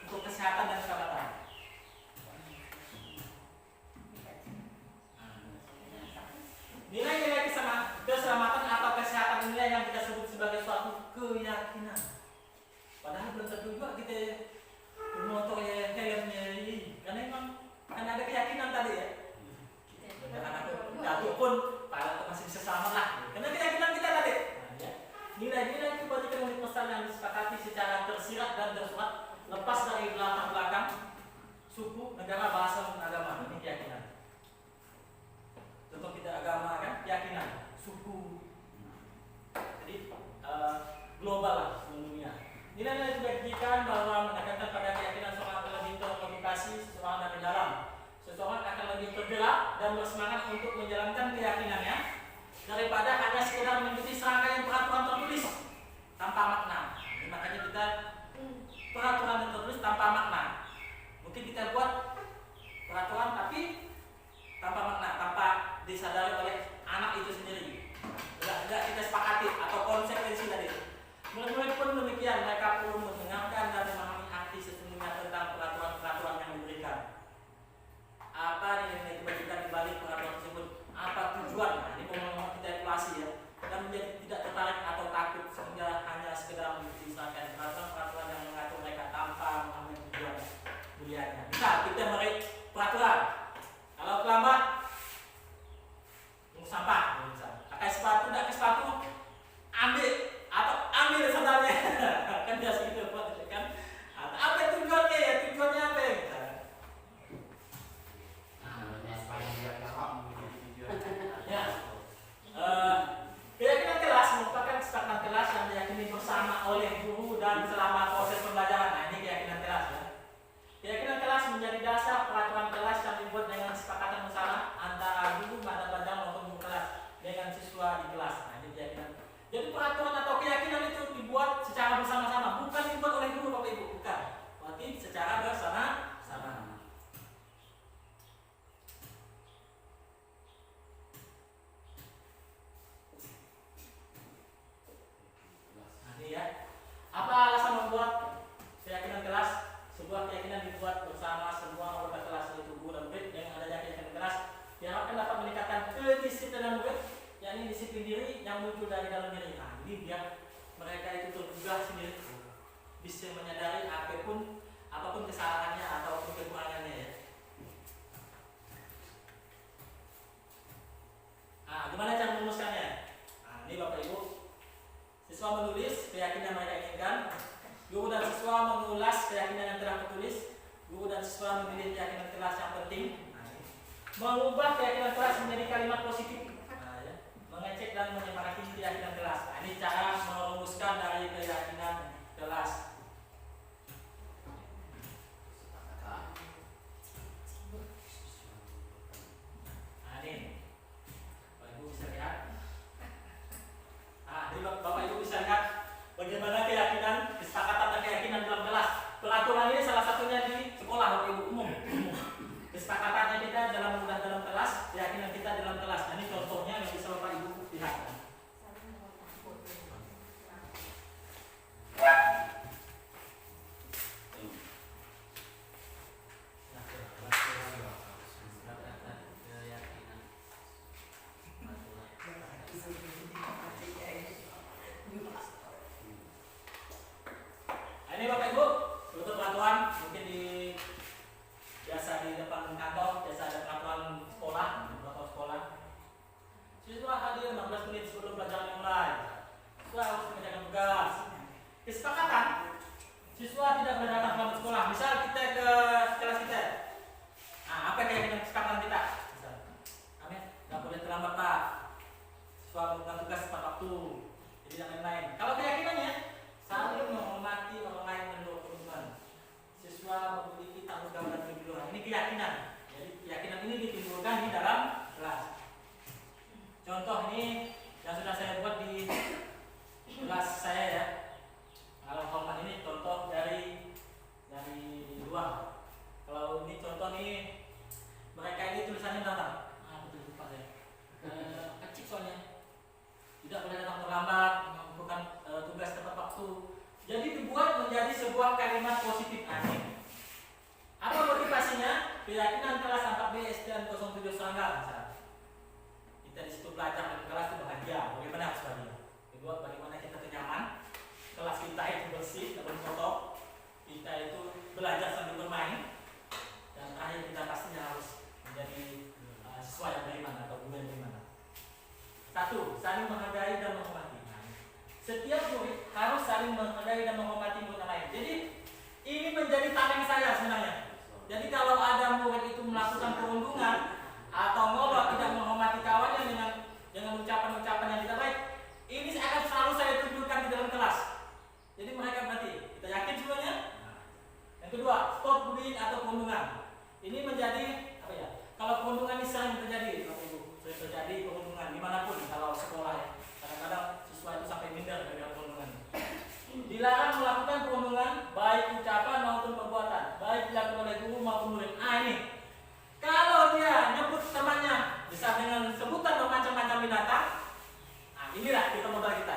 untuk kesehatan dan keselamatan. Nilai-nilai keselamatan atau kesehatan nilai yang kita sebut sebagai suatu keyakinan. Padahal belum tentu juga kita bermotor ya helmnya ini, karena memang kan ada keyakinan tadi ya. Anak jatuh pun pada masih bisa selamat lah, karena keyakinan kita tadi. Nah, ya. Nilai-nilai kebajikan universal yang disepakati secara tersirat dan tersurat, lepas dari latar belakang, suku, negara, bahasa, dan agama. Ini keyakinan. Contoh kita agama kan keyakinan, suku. Jadi global lah dunia. Nilai-nilai juga didikan bahwa menekankan pada keyakinan seorang akan lebih termotivasi, seseorang dari dalam. Seseorang akan lebih tergerak dan bersemangat untuk menjalankan keyakinannya daripada hanya sekedar mengikuti serangkaian peraturan tertulis tanpa makna. Jadi, makanya kita peraturan tertulis tanpa makna. Mungkin kita buat peraturan tapi tanpa makna, tanpa disadari oleh anak itu sendiri. Tidak kita sepakati atau konsekuensi tadi. Murid-murid pun demikian, mereka perlu mendengarkan dan memahami arti sesungguhnya tentang peraturan-peraturan yang diberikan. Apa nilai kebajikan di balik peraturan tersebut? Apa tujuan? Nah, ini pengalaman kita evaluasi ya. Dan menjadi tidak tertarik atau takut sehingga hanya sekedar mengikuti peraturan-peraturan yang mengatur mereka tanpa mengambil tujuan mulianya. Misal kita beri peraturan, kalau terlambat tunggu sampah, misal pakai sepatu, tidak pakai sepatu, ambil sandalnya. Kan biasa gitu kan. Apa tujuannya ya? Tujuannya apa ya? Ya. Keyakinan kelas merupakan kesepakatan kelas yang diyakini bersama oleh guru dan selama proses pembelajaran. Nah, ini keyakinan kelas ya. Keyakinan kelas menjadi dasar peraturan kelas yang dibuat dengan kesepakatan bersama antara guru, mata pelajaran maupun guru kelas dengan siswa di kelas. Nah, ini keyakinan. Jadi peraturan atau keyakinan itu dibuat secara bersama-sama, bukan dibuat oleh guru Bapak Ibu, bukan. Berarti secara bersama-sama. Nah, ini ya. Apa alasan membuat keyakinan kelas? Sebuah keyakinan dibuat bersama semua anggota kelas, yaitu guru dan murid. Dengan adanya keyakinan kelas diharapkan dapat meningkatkan kedisiplinan murid, yakni disiplin diri yang muncul dari dalam diri. Nah, ini biar mereka itu tergugah sendiri, bisa menyadari apapun kesalahannya ataupun kekurangannya ya. Nah, gimana cara merumuskannya? Nah, ini Bapak Ibu, siswa menulis keyakinan mereka inginkan, guru dan siswa mengulas keyakinan yang telah tertulis, guru dan siswa memilih keyakinan kelas yang penting. Nah, ini. mengubah keyakinan kelas menjadi kalimat positif. Nah, ya. Mengecek dan menyemarakan keyakinan kelas. Nah, ini cara merumuskan dari keyakinan kelas. Nah, ini Bapak Ibu bisa lihat. Nah, ini Bapak Ibu bisa lihat bagaimana keyakinan, kesepakatan dan keyakinan dalam kelas. Peraturan ini salah satunya di sekolah Bapak Ibu umum. Kesepakatannya kita dalam kelas, keyakinan kita dalam kelas. Nah, ini contohnya yang bisa Bapak Ibu lihat. Nah, ini Bapak Ibu, untuk peraturan mungkin biasa di depan kantor, biasa ada peraturan sekolah. Siswa hadir 15 menit sebelum pelajaran dimulai. Siswa harus mengerjakan tugas. Kesepakatan, siswa tidak boleh datang terlambat sekolah. Misal kita ke kelas kita. Nah, apa keyakinan kesepakatan kita? Misal, kami tidak boleh terlambat Pak. Siswa melakukan tugas tepat waktu. Jadi dan lain-lain. Kalau keyakinannya, saling menghormati orang lain dan berkomitmen. Siswa memiliki tanggung jawab dan kejujuran. Ini keyakinan. Jadi keyakinan ini ditimbulkan di dalam kelas. Contoh ini yang sudah saya buat di kelas saya ya. Kalau format ini contoh dari luar. Kalau ini contoh nih, mereka ini tulisannya datang. Betul lupa saya. Kecil soalnya. Tidak boleh datang terlambat, melakukan tugas tepat waktu. Jadi dibuat menjadi sebuah kalimat positif aneh. Apa motivasinya? Keyakinan kelas 4B SDN 07 Sanggar misalnya. Kita di situ belajar dan kelas itu bahagia. Bagaimana sebenarnya? Kedua, bagaimana kita nyaman, kelas kita itu bersih, tidak kotor, kita itu belajar sambil bermain, dan terakhir kita pastinya harus menjadi siswa yang beriman atau guru yang beriman. Satu, saling menghargai dan menghormati. Setiap murid harus saling menghargai dan menghormati murid yang lain. Jadi ini menjadi tameng saya sebenarnya. Jadi kalau ada murid itu melakukan perundungan atau ngolok, tidak menghormati kawannya dengan ucapan-ucapan yang tidak baik, ini akan selalu saya tunjukkan di dalam kelas. Jadi mereka berarti kita yakin semuanya. Yang kedua, stop bullying atau perundungan. Ini menjadi apa ya? Kalau perundungan ini sering terjadi, Bapak Ibu, sering terjadi perundungan dimanapun. Kalau sekolah ya, kadang-kadang siswa itu sampai minder dari perundungan. Dilarang melakukan perundungan baik ucapan maupun perbuatan, baik dilakukan oleh guru maupun murid. Ini kalau dia nyebut temannya bisa dengan sebutan bermacam-macam binatang, inilah kita modal kita.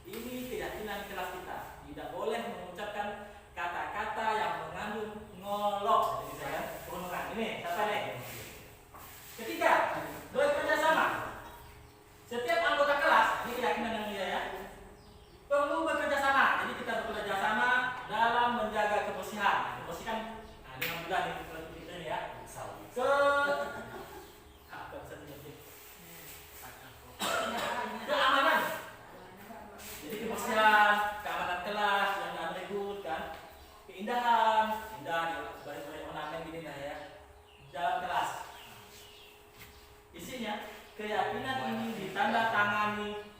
Ini keyakinan kelas kita. Tidak boleh mengucapkan kata-kata yang mengandung ngolok. Jadi saya perundungan. Ini siapa nih? Ketiga, bekerja sama. Setiap anggota kelas, ini keyakinan yang mulia ya, perlu bekerja sama. Jadi kita bekerja sama dalam menjaga kebersihan. Kebersihan, dengan mudah nih kita ini ya. Keamanan. Jadi kebersihan, keamanan kelas, yang nggak ribut kan. Keindahan, indah, baris-baris ornamen gini lah ya. Dalam kelas. Isinya, keyakinan ini ditandatangani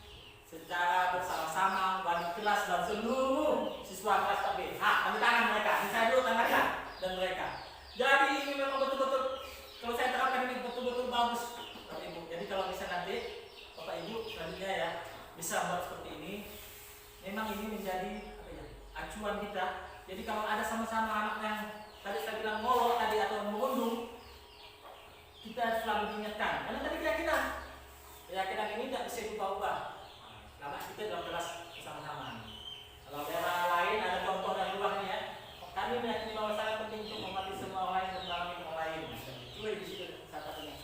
secara bersama-sama wali kelas dan seluruh siswa kelas KB. Tanda tangan mereka, saya dulu tandakan dan mereka. Jadi ini memang betul-betul, kalau saya terapkan ini betul-betul bagus, Bapak Ibu. Jadi kalau bisa nanti Bapak Ibu selanjutnya ya bisa buat seperti ini. Memang ini menjadi apa ya, acuan kita. Jadi kalau ada sama-sama anak yang tadi saya bilang ngolok tadi atau merundung, kita selalu diingatkan. Karena tadi keyakinan ini tidak bisa diubah-ubah. Karena kita dalam kelas bersama-sama. Kalau daerah lain ada contoh dari luar ini ya. Kami meyakini bahwa sangat penting untuk menghormati semua orang lain dan melalui orang lain. Itu di situ salah satunya.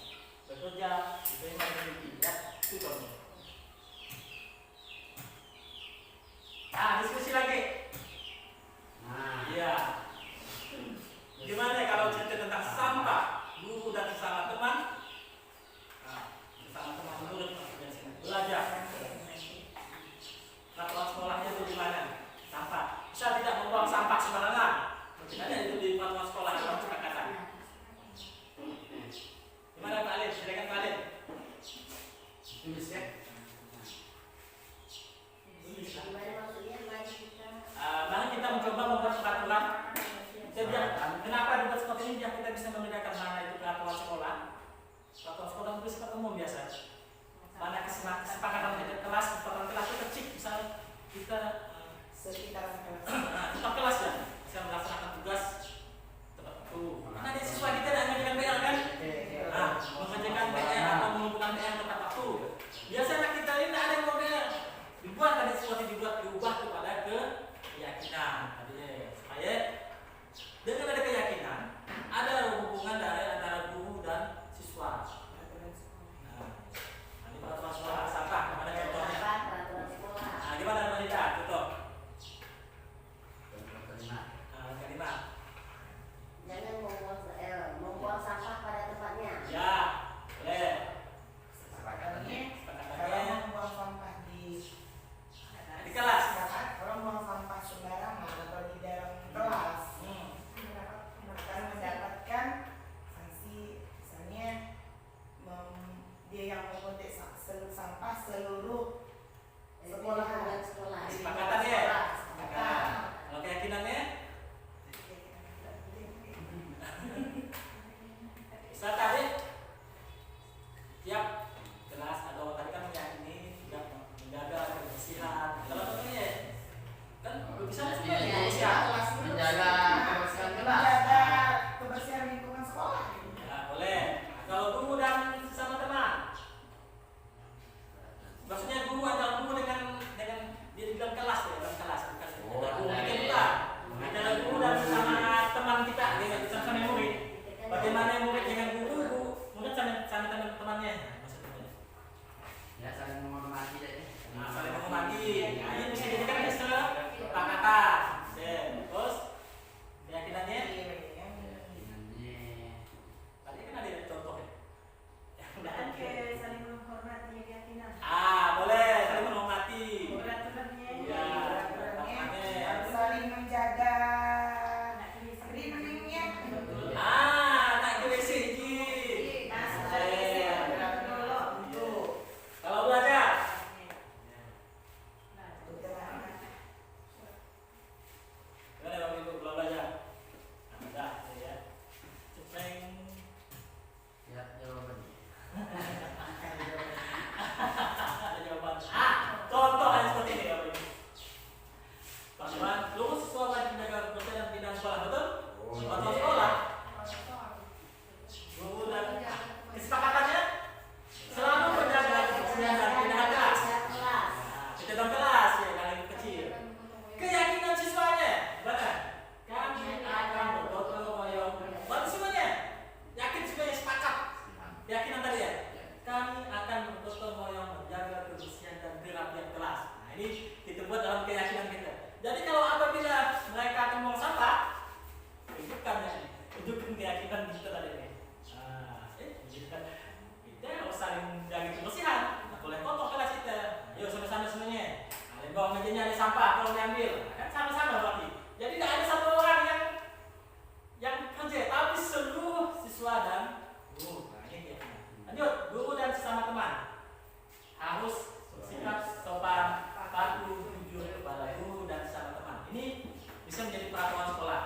Bekerja, diterima dan memiliki. Ya, itu contoh. Diskusi lagi. Iya. Gimana kalau cerita tentang sampah, guru dan sesama teman? Sesama teman murid belajar. Peraturan sekolahnya itu di mana? Sampah. Bisa tidak membuang sampah sembarangan. Mungkin ada itu di peraturan sekolah dalam kesepakatan. teman. Harus sikap sopan, patuh, jujur kepada guru dan sesama teman. Ini bisa menjadi peraturan sekolah.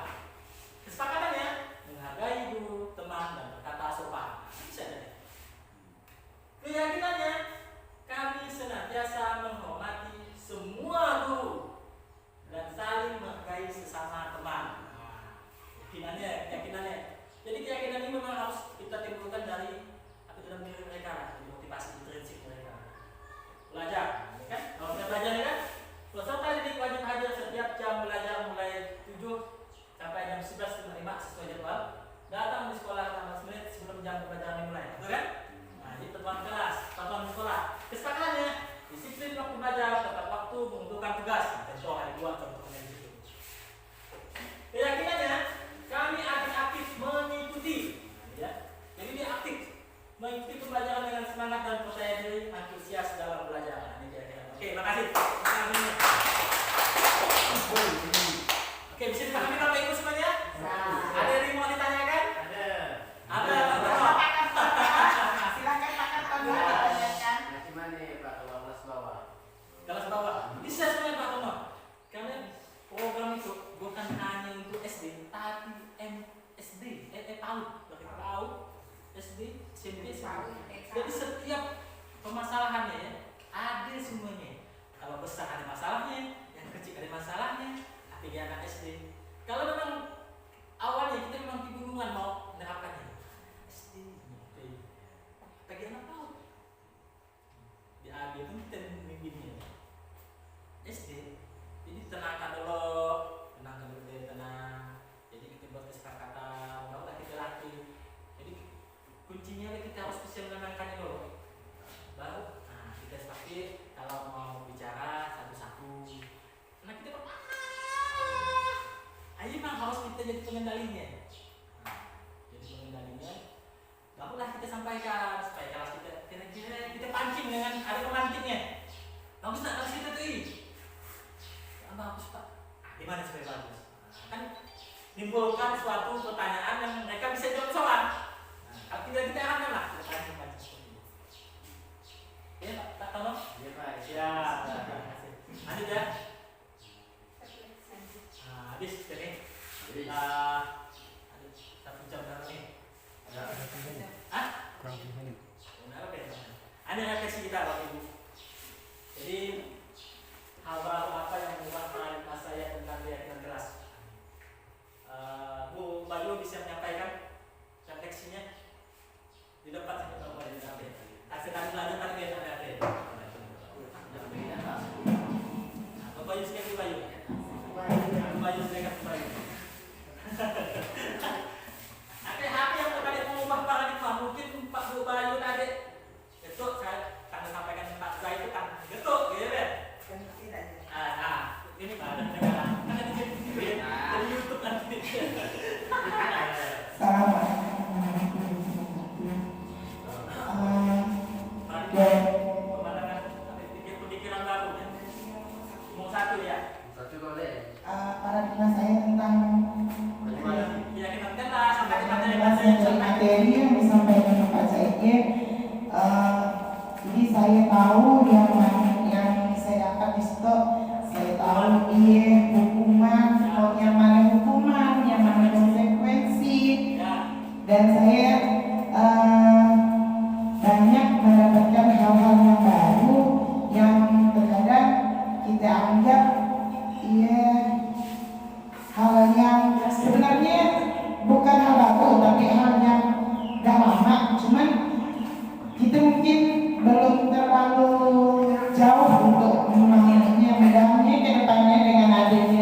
Kesepakatannya menghargai guru, teman, dan berkata sopan. Bisa jadi. Keyakinannya kami senantiasa menghormati semua guru dan saling menghargai sesama teman. Keyakinannya. Jadi keyakinan ini memang harus kita timbulkan dari dalam diri mereka, dari motivasi intrinsik mereka. Belajar, ya kan? Kalau kita belajar, ya kan? Peserta didik wajib hadir setiap jam belajar mulai 7 sampai jam 11.55 sesuai jadwal. Datang di sekolah 15 menit sebelum jam pembelajaran dimulai, betul kan? Nah, ini teman kelas, teman sekolah. Kesepakatannya, disiplin waktu belajar, tepat waktu, mengumpulkan tugas. Contoh hari 2, contohnya di situ. Keyakinannya, kami akan aktif mengikuti, ya. Jadi dia aktif mengikuti pembelajaran dengan semangat dan percaya diri, antusias dalam belajar. Ini kira-kira. Oke, makasih. Oke, bisa dipahami Bapak Ibu semuanya? Ada yang mau ditanyakan? Ada. Silakan Pak Tono ditanyakan. Gimana Pak kalau kelas bawah? Kelas bawah. Bisa semuanya Pak Tono. Karena program itu bukan hanya untuk SD, tapi MSD, PAUD, SD, SMP, jadi setiap permasalahannya ya, ada semuanya. Kalau besar ada masalahnya, yang kecil ada masalahnya. Tapi anak SD, kalau memang awalnya kita memang kebingungan mau menerapkannya, SD, bagi anak tahu di AB itu kita memimpinnya SD. Jadi tenangkan dulu, tenang. Jadi kita buat kesepakatan, barulah kita latih. Jadi kuncinya kita harus bisa menenangkannya dulu. Baru, kita sepakat kalau mau bicara satu-satu. Karena kita ayo memang harus kita jadi pengendalinya. Jadi pengendalinya, barulah kita sampaikan supaya kelas kita kira-kira kita pancing dengan ada pemantiknya. Bagus tak kelas kita tuh? Bagus Pak. Gimana supaya bagus? Kan nimbulkan suatu pertanyaan yang mereka bisa jawab soal. Kalau tidak kita akan lah kita pancing seperti itu. Ya Pak Tono? Iya Pak. Siap. Lanjut ya. Habis jadi. Ada 1 jam berapa nih? Hah? Oke. Ada refleksi kita Bapak Ibu. Jadi hal baru apa yang mengubah paradigma saya tentang keyakinan keras? Bu Bayu bisa menyampaikan refleksinya di depan saya Pak Bayu nanti. Kasih tadi lanjut tadi biar ada. Pak Bayu sekali Bu Bayu. Bu Bayu sekali Bu Bayu. Apa yang terkait mengubah paradigma? Mungkin Pak Bu Bayu tadi itu saya akan sampaikan Pak Zai itu kan getuk gitu ya. Ini Pak ada negara. Kan ada di YouTube nanti. Pemikiran baru ya. Mau satu ya. Satu boleh. Paradigma saya tentang Ya kita lah sampai di materi materi yang disampaikan Pak Zaid. Jadi saya tahu yang saya dapat di situ, saya tahu hukuman, yang mana hukuman, yang mana konsekuensi, dan saya banyak mendapatkan hal-hal yang baru yang terkadang kita anggap hal yang sebenarnya bukan hal baru, tapi hal yang dah lama, cuman kita mungkin belum terlalu jauh untuk memahaminya. Mudah-mudahan ke depannya dengan adanya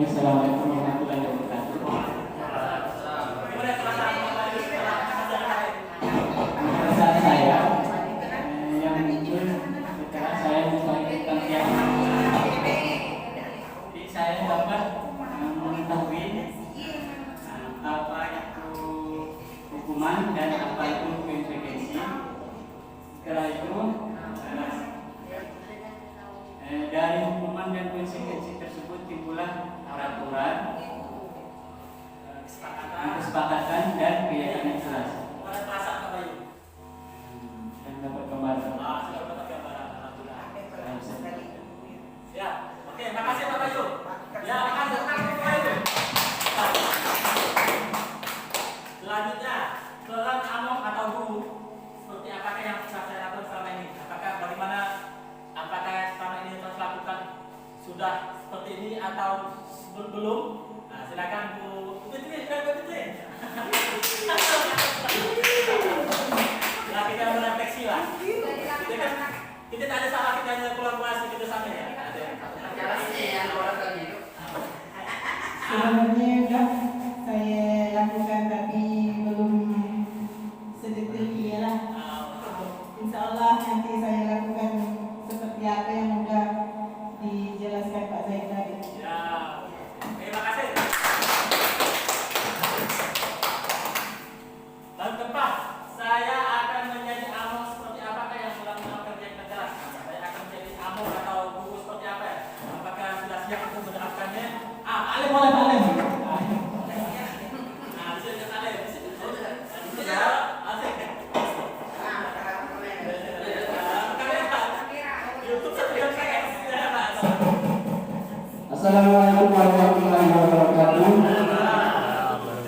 Ya, assalamualaikum warahmatullahi wabarakatuh. Perasaan saya yang muncul setelah saya mengikuti yang jadi saya dapat mengetahui apa itu hukuman dan apa itu konsekuensi. Setelah itu dari hukuman dan konsekuensi tersebut timbullah peraturan, kesepakatan dan keyakinan jelas. Dan dapat gambaran. Ya, oke, makasih Pak Bayu. Ya, makasih Pak Bayu. Selanjutnya, peran among atau guru seperti apakah yang bisa saya lakukan selama ini? Apakah bagaimana? Apakah selama ini telah lakukan sudah seperti ini atau belum? Nah, silakan Bu Fitri. Nah, kita merefleksi lah. Kita tak ada salah, kita hanya kolaborasi kerjasama ya. Sebenarnya sudah saya lakukan tapi belum sedetail dia lah. Insya Allah nanti saya lakukan seperti apa yang sudah dijelaskan Pak Zaid tadi. Ya, terima kasih. Lalu tempat saya akan menjadi among seperti apakah yang sudah melakukan kerja keras? Saya akan menjadi among atau guru seperti apa ya? Apakah sudah siap untuk menerapkannya? Alim boleh Pak Alim. Nah, bisa lihat Alim. Bisa. Asik. YouTube satu saya. Assalamualaikum warahmatullahi wabarakatuh.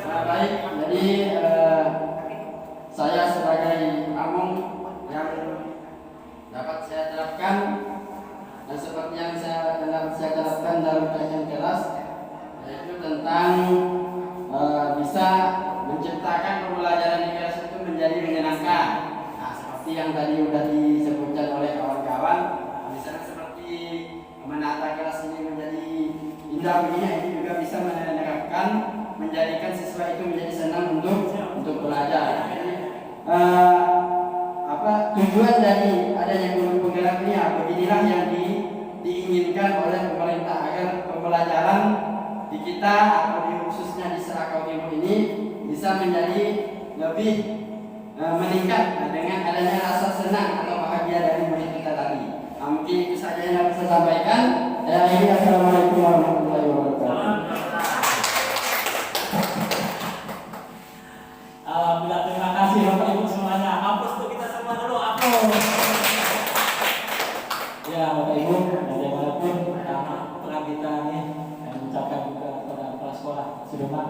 Baik, jadi saya sebagai among yang dapat saya terapkan dan seperti yang dapat saya terapkan dalam kajian kelas, yaitu tentang bisa menciptakan pembelajaran di kelas itu menjadi menyenangkan. Nah, seperti yang tadi sudah disebutkan oleh kawan-kawan, misalnya seperti menata kelas ini menjadi indah begini, ini juga bisa menerapkan menjadikan siswa itu menjadi senang untuk belajar. Jadi, tujuan dari adanya guru penggerak ini beginilah yang diinginkan oleh pemerintah agar pembelajaran di kita atau di khususnya di Serakau Timur ini bisa menjadi lebih meningkat dengan adanya rasa senang atau bahagia dari murid kita tadi. Mungkin itu saja yang dapat saya sampaikan. Assalamualaikum warahmatullahi wabarakatuh. Alhamdulillah, terima kasih Bapak Ibu semuanya. Hapus untuk kita semua dulu, hapus. Ya Bapak Ibu, bagaimanapun peran kita ini yang mengucapkan juga kepada kepala sekolah Sudirman.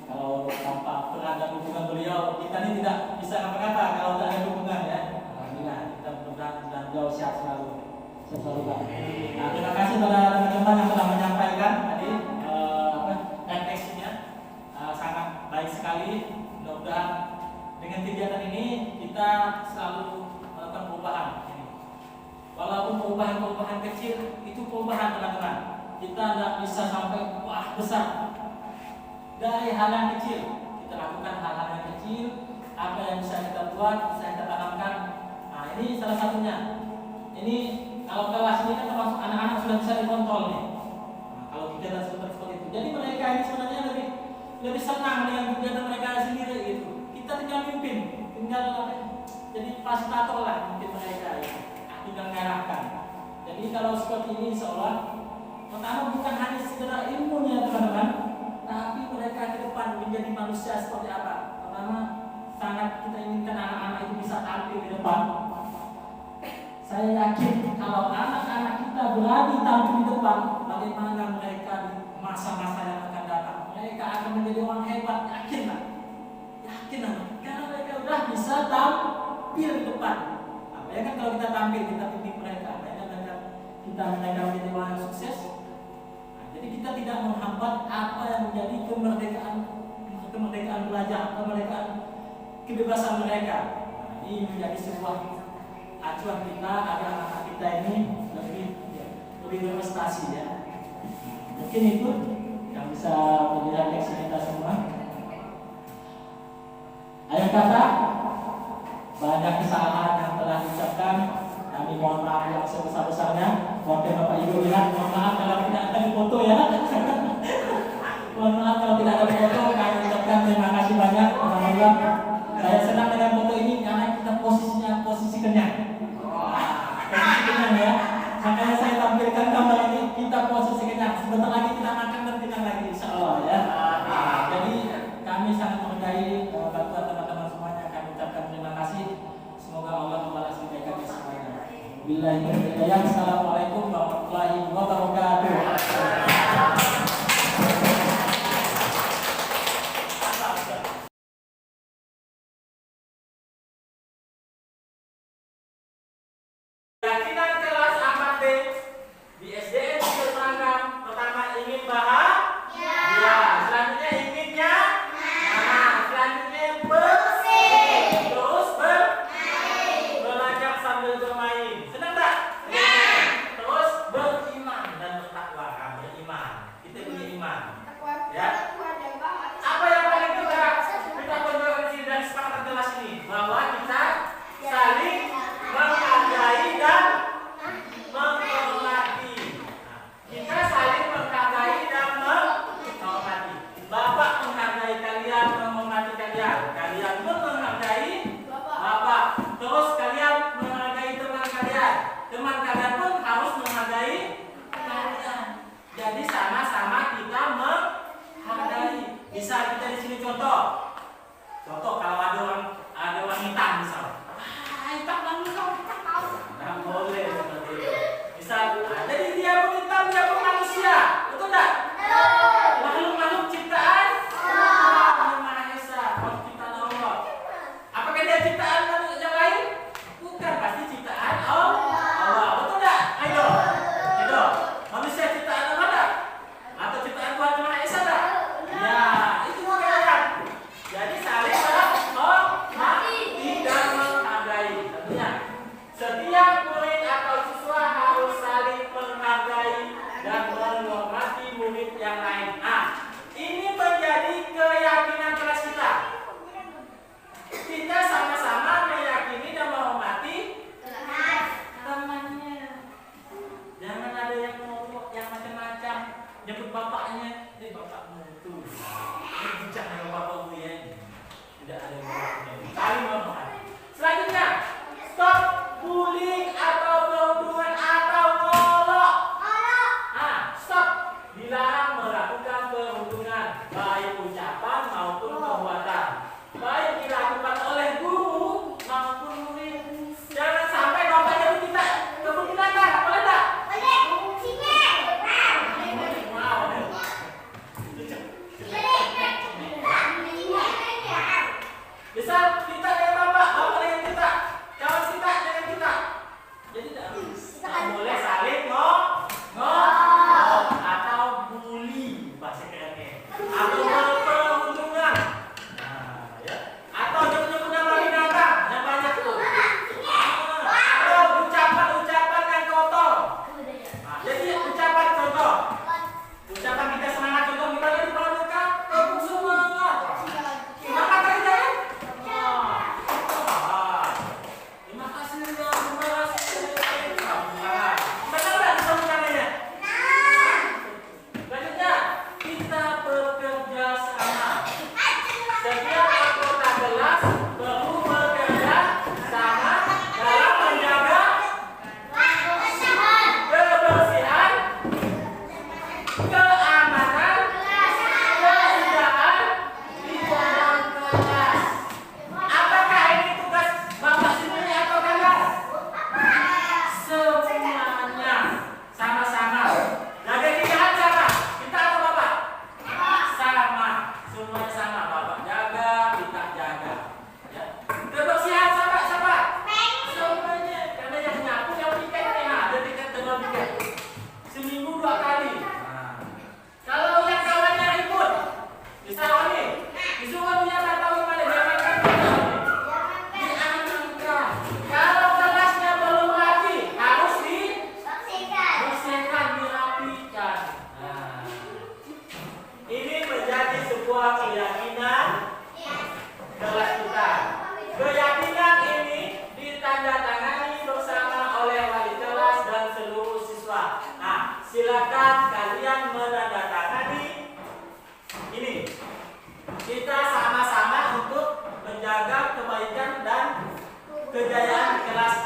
Kalau tanpa peran dan dukungan beliau, kita ini tidak bisa ngapa-ngapa kalau tidak ada dukungan ya. Alhamdulillah, kita mudah-mudahan dan beliau sehat selalu. Pak. Nah, terima kasih kepada teman-teman yang telah menyampaikan tadi refleksinya sangat baik sekali. Mudah-mudahan dengan kegiatan ini kita selalu melakukan perubahan. Walaupun perubahan kecil itu perubahan teman-teman. Kita tidak bisa sampai wah besar. Dari hal yang kecil kita lakukan hal-hal yang kecil. Apa yang bisa kita buat, bisa kita tanamkan. Nah, ini salah satunya. Ini kalau kelas ini kan termasuk anak-anak sudah bisa dikontrol nih. Nah, kalau kegiatan seperti itu, jadi mereka ini sebenarnya lebih senang dengan kegiatan mereka sendiri gitu. Kita tinggal mimpin, tinggal jadi fasilitator lah mungkin mereka itu, tinggal mengarahkan. Jadi kalau seperti ini seolah pertama bukan hanya sekedar ilmunya teman-teman, tapi mereka ke depan menjadi manusia seperti apa. Pertama sangat kita inginkan anak-anak itu bisa tampil di depan. Saya yakin kalau anak-anak kita berani tampil di depan, bagaimana mereka di masa-masa yang akan datang, mereka akan menjadi orang hebat, yakinlah, karena mereka sudah bisa tampil di depan. Nah, bayangkan kalau kita tampil, kita pimpin mereka, kita menjadi orang yang sukses. Nah, jadi kita tidak menghambat apa yang menjadi kemerdekaan belajar, kemerdekaan kebebasan mereka. Nah, ini menjadi sebuah acuan kita agar anak kita ini lebih berprestasi ya. Mungkin itu bisa melihat teks kita semua. Ayo kakak, banyak kesalahan yang telah diucapkan. Kami mohon maaf yang sebesar-besarnya. Waktu Bapak Ibu lihat, mohon maaf kalau tidak ada di foto ya. Mohon maaf kalau tidak ada di foto. Kami ucapkan terima kasih banyak. Alhamdulillah. Saya senang dengan foto ini karena kita posisinya posisi kenyang. Posisi kenyang ya. Makanya saya tampilkan gambar ini, kita posisi kenyang. Sebentar lagi kita makan dan kenyang lagi, insya Allah ya. Jadi kami sangat menghargai bantuan teman-teman semuanya. Kami ucapkan terima kasih. Semoga Allah membalas kebaikan semuanya. Billahi wal hidayah. Assalamualaikum warahmatullahi wabarakatuh. Keyakinan kelas 4D di SDN Skill Seragam pertama ingin bahagia. Ya, selanjutnya inginnya selanjutnya bersih. Terus belajar sambil bermain. Senang tak? Terus beriman dan bertakwa. Beriman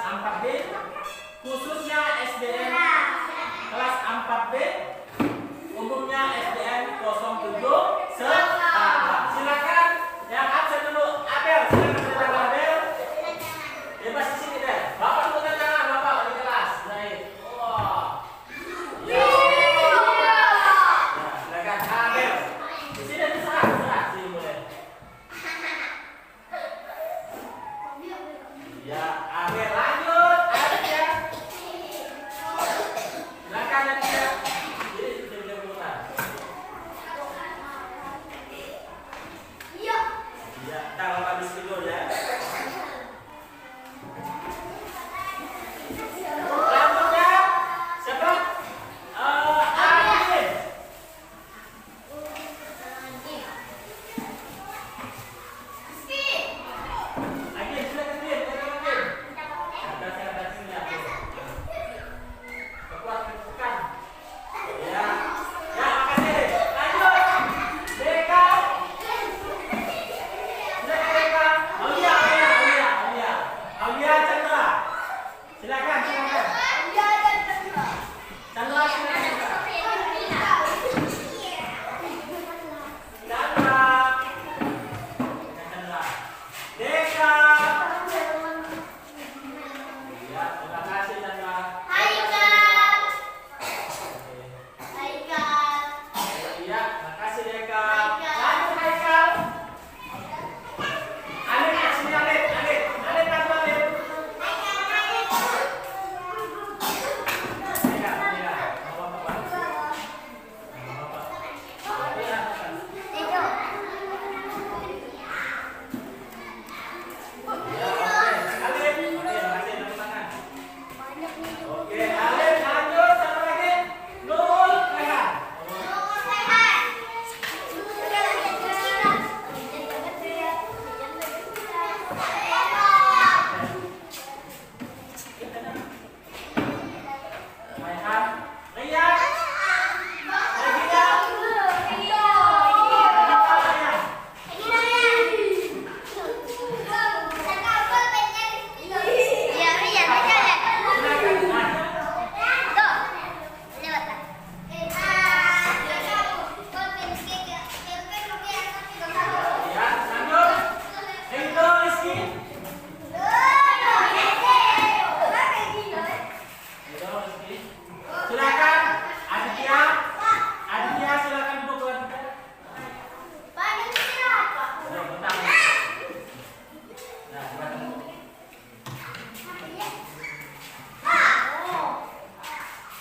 4B, khususnya SDN kelas 4B, umumnya SDN 07 Selatan. Silakan yang absen dulu. Abel, silakan datang Abel. Bebas di sini deh. Bapak dulu tangan Bapak di kelas. Baik. Wah. Ya. Ya, silakan Abel. Di sini diserah, sini boleh. Ya, Abel lanjut. Aditya. Silakan Aditya. Jadi sudah putar. Ya, kalau habis tidur ya. Selanjutnya siapa? Agin. Agin, silakan Agin. Ada siapa sini ya? Kekuat ketukan. Ya. Ya, makasih. Lanjut. Deka. Silakan Deka. Aulia Chandra. Silakan. Chandra silakan. Chandra. Deka. Ya, terima kasih Chandra. Iya, makasih Deka. Lanjut Haikal. Alif ya, sini Alif. Alif bantu Alif. Iya. Bapak. Iya. Ya, oke. Alif. Oke, makasih tepuk tangan. Oke, Alif lanjut satu lagi. Nurul Rehan. Rehan. Rian. Regina. Rian, lanjut. Rinto Rizky. Rinto Rizky. Silakan Aditya. Aditya silakan duduk Aditya. Duduk, bentar. Nah, silakan.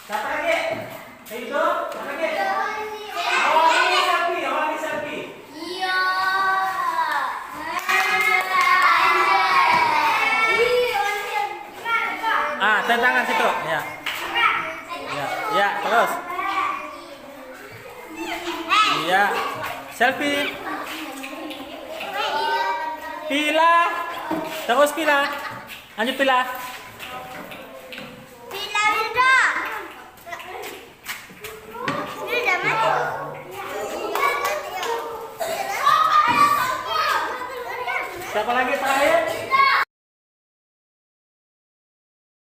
Siapa lagi? Rinto, siapa lagi? Awalnya selfie. Tangan situ. Ya. Ya, terus. Iya. Selfie. Pila. Terus pila. Lanjut pila. Siapa lagi terakhir?